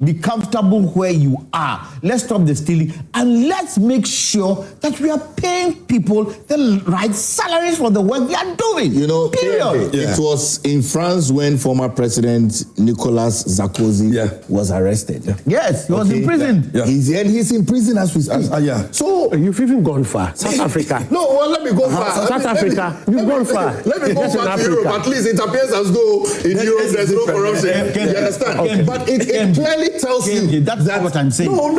Be comfortable where you are. Let's stop the stealing and let's make sure that we are paying people the right salaries for the work they are doing. You know, period. It was in France when former President Nicolas Sarkozy was arrested. Yes, he was in prison. He's in prison as we speak. So you've even gone far. South Africa. No, well, let me go far. South Africa, you've gone far. Let me go back to Europe. At least it appears as though in Europe there's no corruption. You understand? But it clearly tells you that's what I'm saying. No,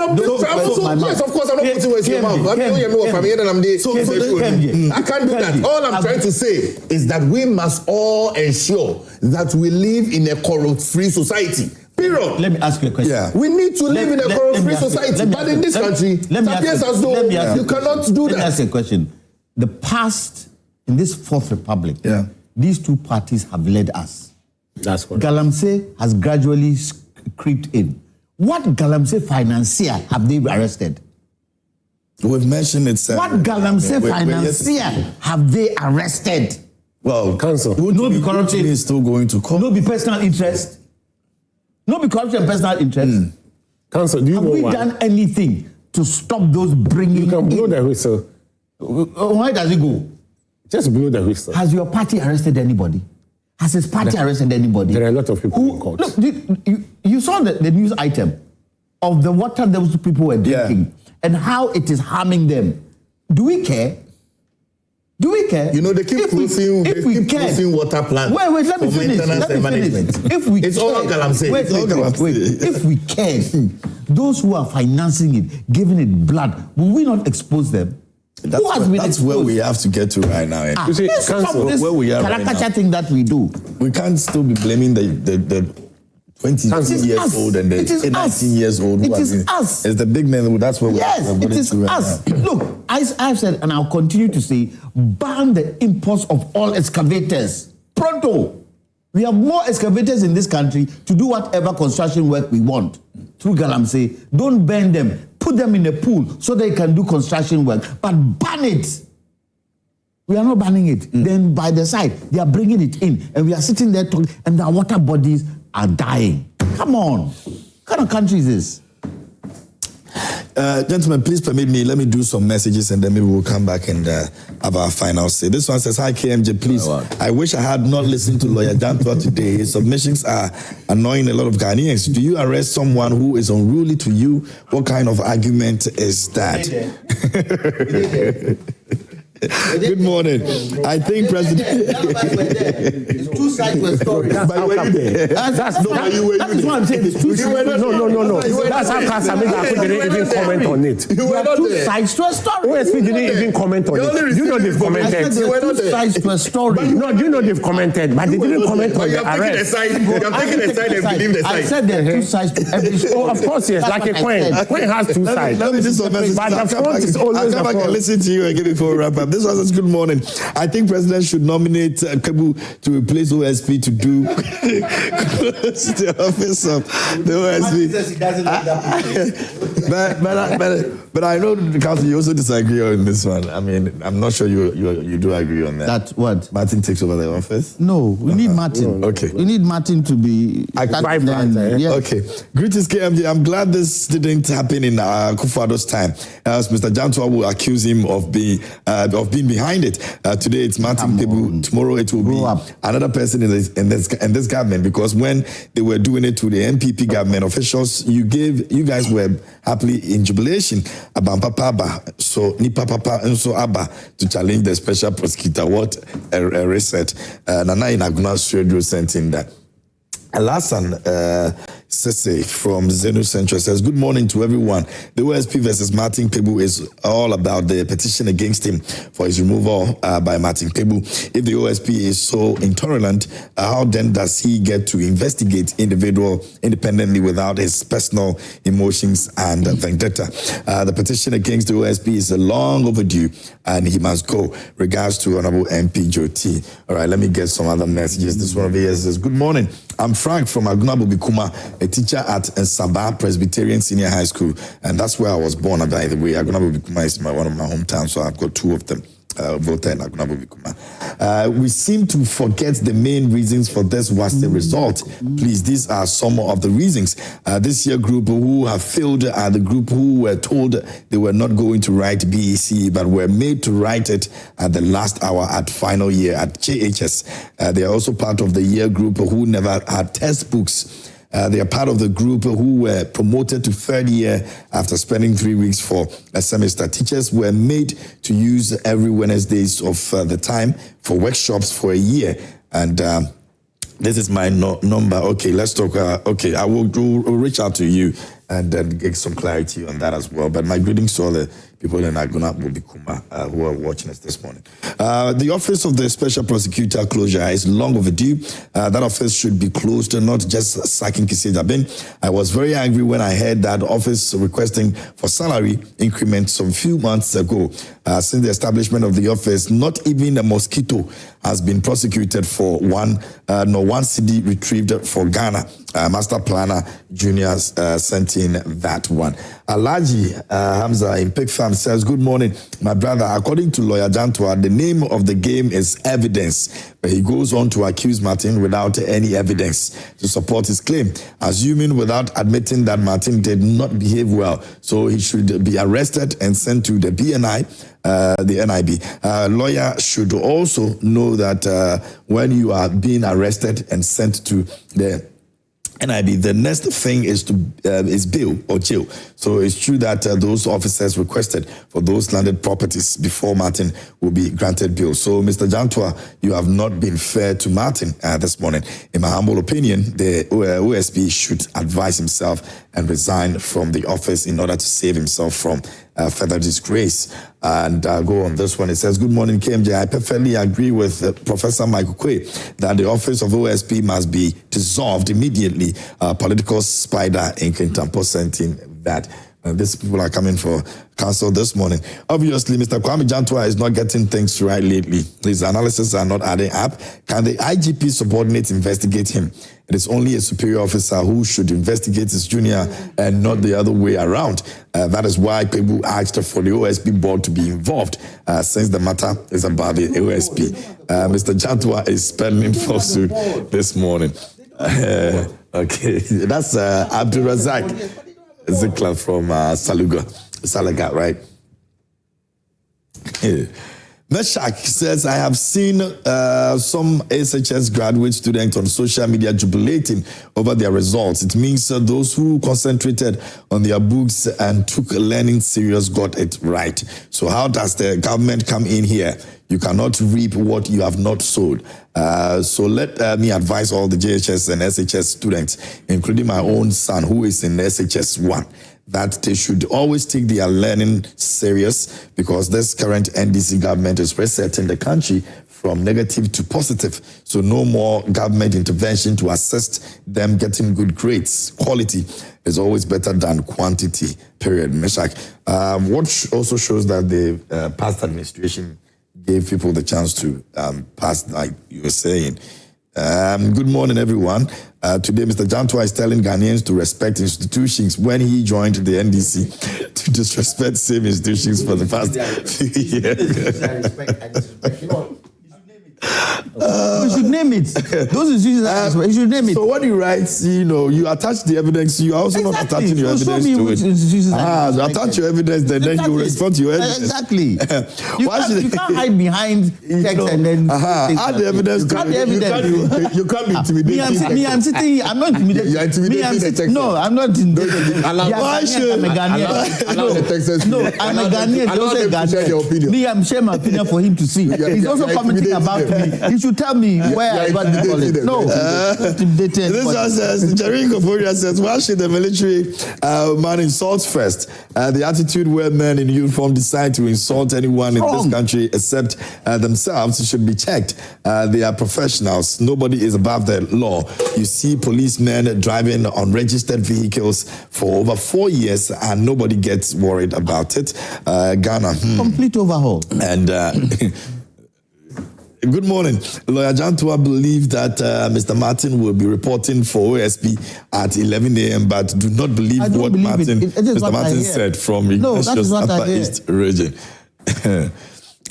yes, of course, I'm not putting words in your mouth. I can't do that. All I'm trying to say is that we must all ensure that we live in a corrupt-free society. Period. Let me ask you a question. We need to live in a corrupt-free society. But in this country, it appears as though you cannot do that. Let me ask you a question. The past, in this Fourth Republic, these two parties have led us. That's correct. Galamsey has gradually creeped in. What Galamsey financier have they arrested? We've mentioned it, sir. What Galamsey financier have they arrested? Well, counsel. No be corruption. Is still going to court. No be personal interest. No be corruption and personal interest. Counsel, do you know why? Have we done anything to stop those bringing? You can blow the whistle. Why does it go? Just blow the whistle. Has your party arrested anybody? Has his party arrested anybody? There are a lot of people in court. Look, you saw the news item of the water those people were drinking and how it is harming them. Do we care? Do we care? You know, they keep closing water plants. Wait, let me finish. If we it's all Galamsey. Wait. If we care, those who are financing it, giving it blood, will we not expose them? That's where we have to get to right now. You see, counsel, where we are right now. thing that we do. We can't still be blaming the 20 years old and the 19 years old. It is us. It's the big men. That's where it is us. Look, I've said, and I'll continue to say, ban the imports of all excavators. Pronto. We have more excavators in this country to do whatever construction work we want. Through Galamsey, don't ban them. Put them in a pool so they can do construction work, but ban it. We are not banning it. Then by the side, they are bringing it in, and we are sitting there talking, and our water bodies are dying. Come on. What kind of country is this? Gentlemen, please permit me. Let me do some messages and then maybe we'll come back and have our final say. This one says, hi, KMJ, please. I wish I had not listened to Lawyer Danquah today. His submissions are annoying a lot of Ghanaians. Do you arrest someone who is unruly to you? What kind of argument is that? Good morning. I think President. It's two sides to a story. That's what I'm saying. It's two sides. No. That's how Kasamiga didn't even comment on it. You are two sides to a story. OSP didn't even comment on it. You know they've commented. Two sides to a story. No, you know they've commented, but they didn't comment on the arrest. You're taking a side and believe the side. I said there are two sides to every story. Oh, of course, yes. Like a coin. Coin has two sides. Let me do some messages. But the front is always the front. I'll come back and listen to you again before we wrap up. This one says, good morning. I think President should nominate Kpebu to replace OSP to do the office of the OSP. But I know the council, you also disagree on this one. I mean, I'm not sure you do agree on that. That what? Martin takes over the office? No, we need Martin. Okay. We need Martin to be... Okay. Greetings, KMJ. I'm glad this didn't happen in Kufado's time, else Mr. Jantua will accuse him of being behind it. Today it's Martin Kpebu. Tomorrow it will be another person in this government, because when they were doing it to the MPP government officials, you guys were happily in jubilation about Papa, so Nipa Papa and so Abba to challenge the special prosecutor. What a reset. Nana in Aguna Radio sent in that. Alasan Sese from Zenu Central says, good morning to everyone. The OSP versus Martin Kpebu is all about the petition against him for his removal by Martin Kpebu. If the OSP is so intolerant, how then does he get to investigate individual independently without his personal emotions and vendetta? The petition against the OSP is long overdue and he must go. Regards to Honorable MP Joti. All right, let me get some other messages. This one over here says, good morning. I'm Frank from Aguna Bikuma, a teacher at Sabah Presbyterian Senior High School, and that's where I was born. By the way, Aguna Bikuma is one of my hometowns, so I've got two of them. voter in Agona Bobikuma. We seem to forget the main reasons for this was the result. Please, these are some of the reasons. This year group who have failed are the group who were told they were not going to write BEC, but were made to write it at the last hour at final year at JHS. They are also part of the year group who never had textbooks. They are part of the group who were promoted to third year after spending 3 weeks for a semester. Teachers were made to use every Wednesdays of the time for workshops for a year. And this is my number. Okay, let's talk. Okay, I will reach out to you and then get some clarity on that as well. But my greetings to all the people in Agona Bobikuma who are watching us this morning. The office of the Special Prosecutor closure is long overdue. That office should be closed, not just sacking Kissi Agyebeng. I was very angry when I heard that office requesting for salary increment some few months ago. Since the establishment of the office, not even a mosquito has been prosecuted for one CD retrieved for Ghana. Master Planner Junior sent in that one. Alaji Hamza in Pig Farm says, good morning, my brother. According to Lawyer Danquah, the name of the game is evidence. But he goes on to accuse Martin without any evidence to support his claim, assuming without admitting that Martin did not behave well. So he should be arrested and sent to the BNI, the NIB. Lawyer should also know that when you are being arrested and sent to the NIB, the next thing is bail or jail. So it's true that those officers requested for those landed properties before Martin will be granted bail. So, Mr. Danquah, you have not been fair to Martin this morning. In my humble opinion, the OSP should advise himself and resign from the office in order to save himself from further disgrace. And go on this one. It says, good morning, KMJ. I perfectly agree with Professor Michael Quay that the office of OSP must be dissolved immediately. Political spider in Kintampo sent in that. These people are coming for counsel this morning. Obviously, Mr. Kwame Jantua is not getting things right lately. His analysis are not adding up. Can the IGP subordinate investigate him? It is only a superior officer who should investigate his junior and not the other way around. That is why Kpebu asked for the OSP board to be involved since the matter is about the OSP. Mr. Jantua is spelling falsehood this morning. Okay, that's Abdul Razak Zikla from Salaga, right? Meshach says, I have seen some SHS graduate students on social media jubilating over their results. It means those who concentrated on their books and took learning serious got it right. So how does the government come in here? You cannot reap what you have not sowed. So let me advise all the JHS and SHS students, including my own son who is in SHS 1, that they should always take their learning serious, because this current NDC government is resetting the country from negative to positive. So no more government intervention to assist them getting good grades. Quality is always better than quantity, period. Meshach. What also shows that the past administration gave people the chance to pass, like you were saying. Good morning, everyone. Today, Mr. Jantua is telling Ghanaians to respect institutions when he joined the NDC to disrespect same institutions for the past few years. You should name it. Those institutions, you should name it. So when you write, you attach the evidence, you are also not attaching your evidence to it. Attach your evidence, then you respond to your evidence. Exactly. You can't hide behind text and then add the evidence to it. You can't be intimidating. I'm sitting here, I'm not intimidating. You're intimidating the text. No, I'm not intimidating. Why should I'm a Ghanaian. Allow the texters. No, I'm a Ghanaian. Allow them to share their opinion. Me, I'm sharing my opinion for him to see. He's also commenting about me. He should tell me where I got the college. No, this one says, Jerry Koforia says, why should the military man insult first? The attitude where men in uniform decide to insult anyone in this country except themselves should be checked. They are professionals. Nobody is above the law. You see policemen driving unregistered vehicles for over 4 years and nobody gets worried about it. Ghana. Complete overhaul. And good morning. Lawyer Jantua believes that Mr. Martin will be reporting for OSP at 11 a.m., but do not believe what Mr. Martin said from Ignatius Upper East region.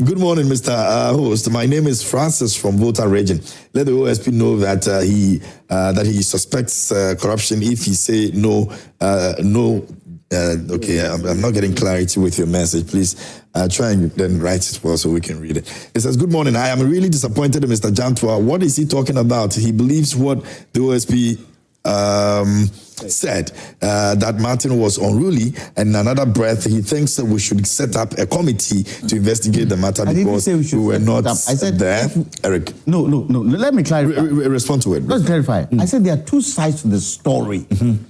Good morning, Mr. Host. My name is Francis from Volta Region. Let the OSP know that he suspects corruption. If he say no, okay, I'm not getting clarity with your message. Please try and then write it well so we can read it. It says, good morning. I am really disappointed in Mr. Jantua. What is he talking about? He believes what the OSP said, that Martin was unruly, and in another breath, he thinks that we should set up a committee to investigate the matter because we were not there. Eric. No. Let me clarify. Respond to it. Let's clarify. I said there are two sides to the story. Mm-hmm.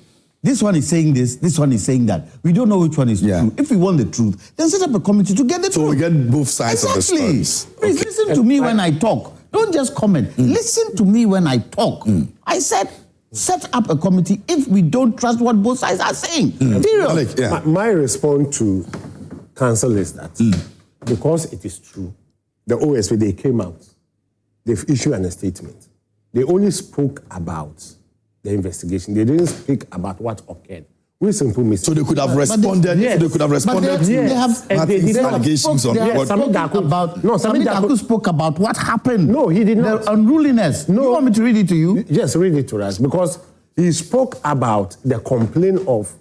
This one is saying this one is saying that. We don't know which one is true. If we want the truth, then set up a committee to get the truth. So we get both sides of the story. Please listen to me when I talk. Don't just comment. Listen to me when I talk. I said, set up a committee if we don't trust what both sides are saying. Period. My response to counsel is that because it is true, the OSP, they came out, they've issued a statement. They only spoke about the investigation. They didn't speak about what occurred. We simply missed. So they could have responded. They could have responded to Martin's allegations on what. Samidaku spoke about what happened. No, he did not. The unruliness. No. You want me to read it to you? Yes, read it to us, because he spoke about the complaint of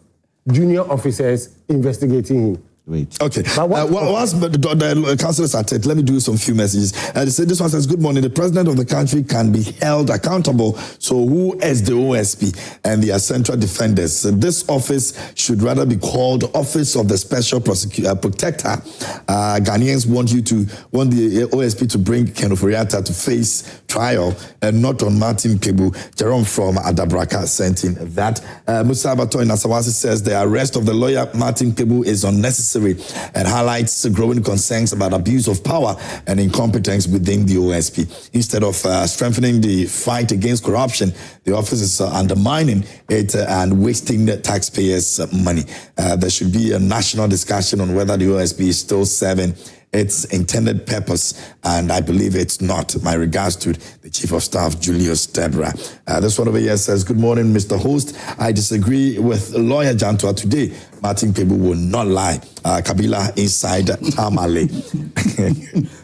junior officers investigating him. Wait. Okay. Once the councillors are let me do some few messages. They say this one says, good morning. The president of the country can be held accountable. So who is the OSP and the central defenders? So this office should rather be called Office of the Special Protector. Ghanaians want the OSP to bring Ken Oforiatta to face trial and not on Martin Kpebu. Jerome from Adabraka sent in that. Musa Abato in Asawasi says the arrest of the lawyer Martin Kpebu is unnecessary and highlights growing concerns about abuse of power and incompetence within the OSP. Instead of strengthening the fight against corruption, the office is undermining it and wasting the taxpayers' money. There should be a national discussion on whether the OSP is still serving its intended purpose, and I believe it's not. My regards to the Chief of Staff, Julius Debra. This one over here says, good morning, Mr. Host. I disagree with lawyer Jantua today. Martin Kpebu will not lie. Kabila inside Tamale.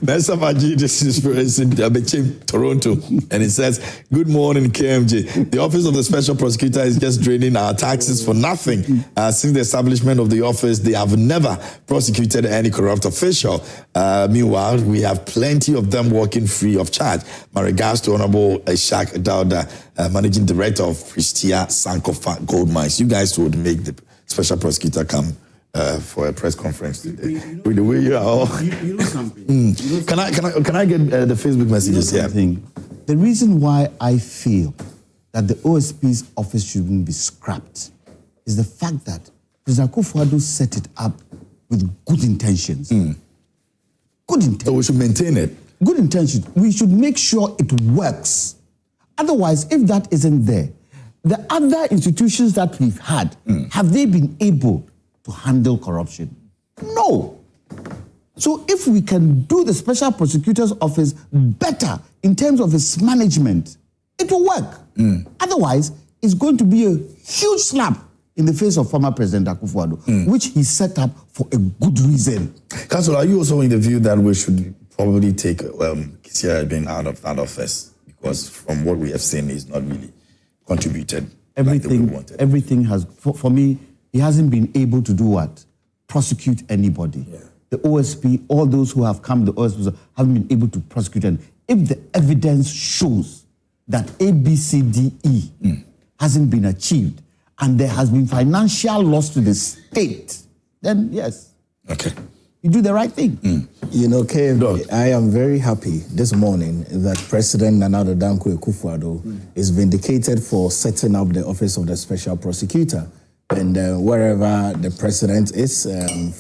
This is in Abechim, Toronto, and it says, good morning, KMJ. The Office of the Special Prosecutor is just draining our taxes for nothing. Since the establishment of the office, they have never prosecuted any corrupt official. Meanwhile, we have plenty of them working free of charge. My regards to Honorable Ishak Dauda, Managing Director of Pristia Sankofa Gold Mines. You guys would make the Special Prosecutor come for a press conference today. With the way you are all. You know something. Can I get the Facebook messages here? The reason why I feel that the OSP's office shouldn't be scrapped is the fact that President Akufo-Addo set it up with good intentions. Good intentions. So we should maintain it. Good intentions. We should make sure it works. Otherwise, if that isn't there, the other institutions that we've had, have they been able to handle corruption? No. So if we can do the Special Prosecutor's Office better in terms of its management, it will work. Otherwise, it's going to be a huge slap in the face of former President Akufo-Addo, which he set up for a good reason. Councillor, are you also in the view that we should probably take Kissi Agyebeng out of that office? Because from what we have seen, he's not really contributed. Everything has, for me, he hasn't been able to do what? Prosecute anybody. The OSP, all those who have come to the OSP haven't been able to prosecute them. If the evidence shows that A, B, C, D, E hasn't been achieved, and there has been financial loss to the state, then yes. Okay. You do the right thing. You know, KMJ, I am very happy this morning that President Nana Dankwa Akufo-Addo is vindicated for setting up the Office of the Special Prosecutor. And wherever the president is,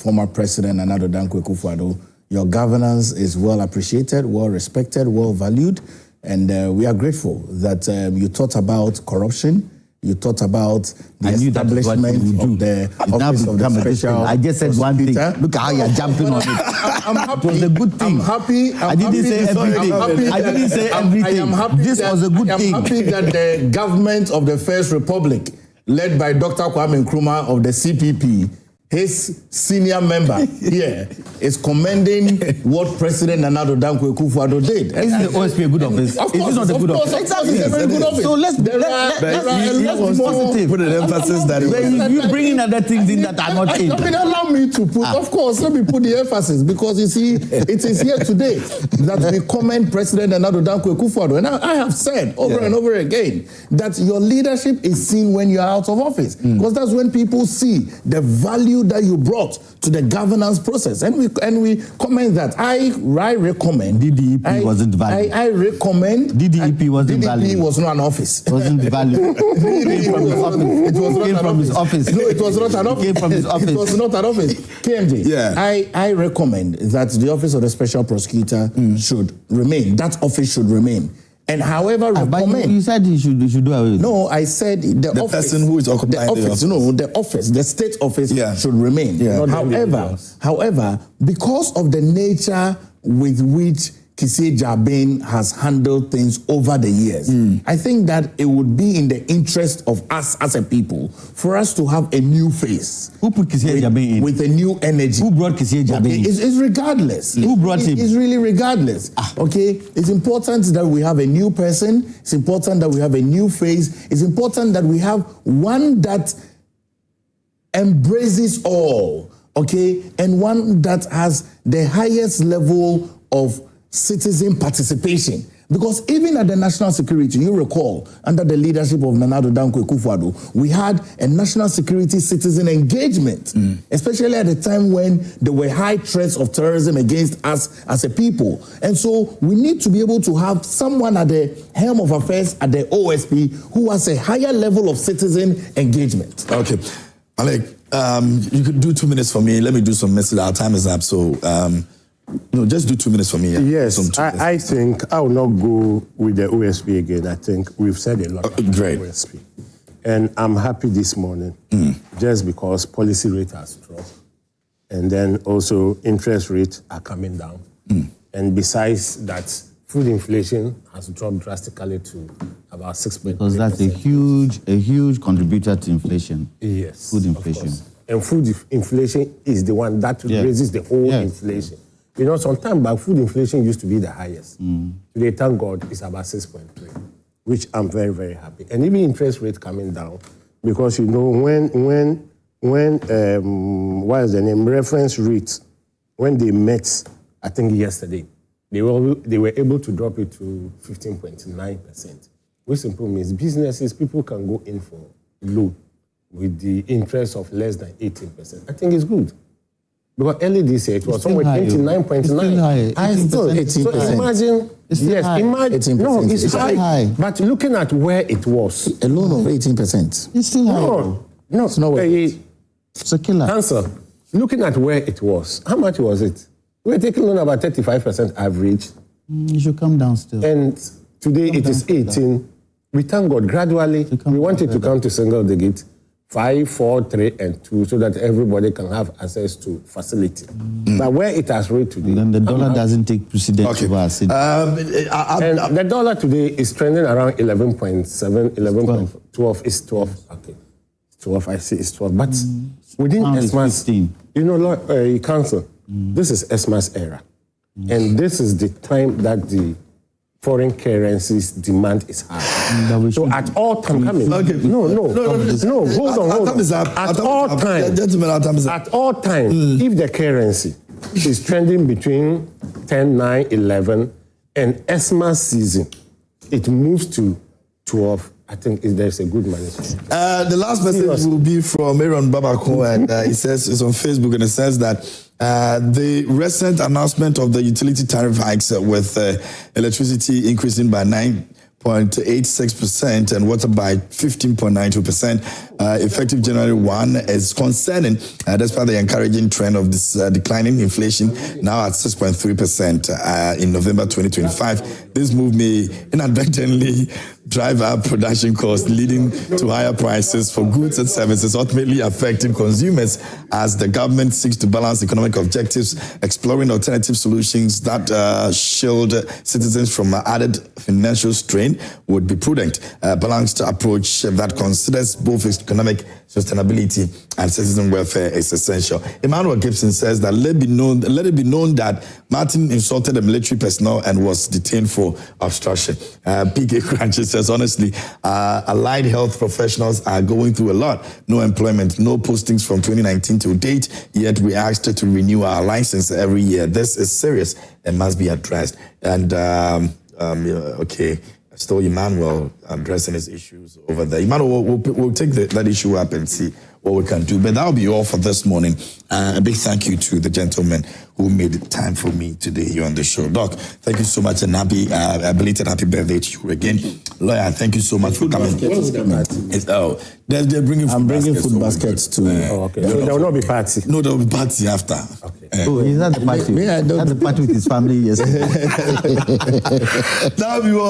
former President Nana Dankwa Akufo-Addo, your governance is well appreciated, well respected, well valued. And we are grateful that you thought about corruption. You thought about the establishment of the Office of the Special I just said one thing. Look at how you're jumping on it. I'm happy. It was a good thing. I'm happy. I didn't say everything. I didn't say everything. This was a good thing. I'm happy that the government of the First Republic, led by Dr. Kwame Nkrumah of the CPP, his senior member here is commending what President Nana Dankwa Akufo-Addo did. Isn't the OSP a good office? Of Is course, it not a good office? Exactly. It's a very good office. So let's be positive. Put an emphasis that you bring in other things in that are not in. Allow me to put, of course, let me put the emphasis, because you see, it is here today that we commend President Nana Dankwa Akufo-Addo. And I have said over and over again that your leadership is seen when you are out of office, because that's when people see the value that you brought to the governance process, and we comment that. I recommend DDEP wasn't valid. I recommend DDEP wasn't valid. DDEP was not an office. Wasn't valid. It came from his office. It was came from his office. No, it was not an office. It came from his office. It was not an office. KMJ. Yeah. I recommend that the office of the special prosecutor should remain. That office should remain. And however, recommend. You said he should do away with it. No, I said the office, person who is occupying the office. No, the office, the state office should remain. Yeah. However, because of the nature with which Kissi Agyebeng has handled things over the years, I think that it would be in the interest of us as a people for us to have a new face. Who put Kissi Agyebeng in? With a new energy. Who brought Kissi Agyebeng in? It's regardless. Who brought him? It's really regardless. Okay? It's important that we have a new person. It's important that we have a new face. It's important that we have one that embraces all, okay? And one that has the highest level of citizen participation. Because even at the national security, you recall, under the leadership of Nana Dankwa Akufo-Addo, we had a national security citizen engagement, especially at the time when there were high threats of terrorism against us as a people. And so we need to be able to have someone at the helm of affairs at the OSP who has a higher level of citizen engagement. Okay. Alec, you could do 2 minutes for me. Let me do some message. Our time is up, so... just do 2 minutes for me. Yes, I think I will not go with the OSP again. I think we've said a lot about the OSP. And I'm happy this morning just because policy rate has dropped. And then also interest rates are coming down. And besides that, food inflation has dropped drastically to about 6%. Because that's a huge contributor to inflation. Yes. Food inflation. And food inflation is the one that raises the whole inflation. You know, sometime back, food inflation used to be the highest. Today, thank God, it's about 6.3, which I'm very, very happy. And even interest rate coming down, because, you know, when what is the name, reference rate, when they met, I think yesterday, they were able to drop it to 15.9%, which simply means businesses, people can go in for loan with the interest of less than 18%. I think it's good. Because early this year, it was somewhere 29.9. I still 18%. So imagine, imagine, 18%. No, it's high. But looking at where it was. A loan of 18%. It's still high. No, it's not worth it's a killer. Answer, looking at where it was, how much was it? We were taking loan about 35% average. It should come down still. And today it is 18. We thank God, gradually, we want it to come to single digit. 5, 4, 3, and 2, so that everybody can have access to facility. But where it has reached today... And then the dollar doesn't take precedence over us. And the dollar today is trending around 11.7, 11.12. It's 12. Okay. 12, I see it's 12. But within ESMA's... You know, Council, this is ESMA's era. And this is the time that the foreign currencies demand is high. So at all time, hold on. At all time, if the currency is trending between 10, 9, 11, and ESMA season, it moves to 12. I think there's a good management. The last message will be from Aaron Babako, and he says it's on Facebook, and it says that the recent announcement of the utility tariff hikes with electricity increasing by 9.86% and water by 15.92%, effective January 1, is concerning, despite the encouraging trend of this declining inflation, now at 6.3% in November 2025. This move may inadvertently drive up production costs, leading to higher prices for goods and services, ultimately affecting consumers as the government seeks to balance economic objectives, exploring alternative solutions that shield citizens from added financial strain. doing would be prudent. A balanced approach that considers both economic sustainability and citizen welfare is essential. Emmanuel Gibson says that let it be known that Martin insulted a military personnel and was detained for obstruction. PK Crunchy says, honestly, allied health professionals are going through a lot. No employment, no postings from 2019 to date, yet we asked to renew our license every year. This is serious and must be addressed. And, okay. Still, Emmanuel addressing his issues over there. Emmanuel, we'll take that issue up and see what we can do. But that'll be all for this morning. A big thank you to the gentleman who made time for me today here on the show. Doc, thank you so much, and belated happy birthday to you again. Lawyer, thank you so much for coming. They're bringing food I'm bringing baskets food baskets too. Okay. So there will not be party. No, there will be party after. Okay. Oh, he's at the party. At the party with his family yesterday. That'll be all.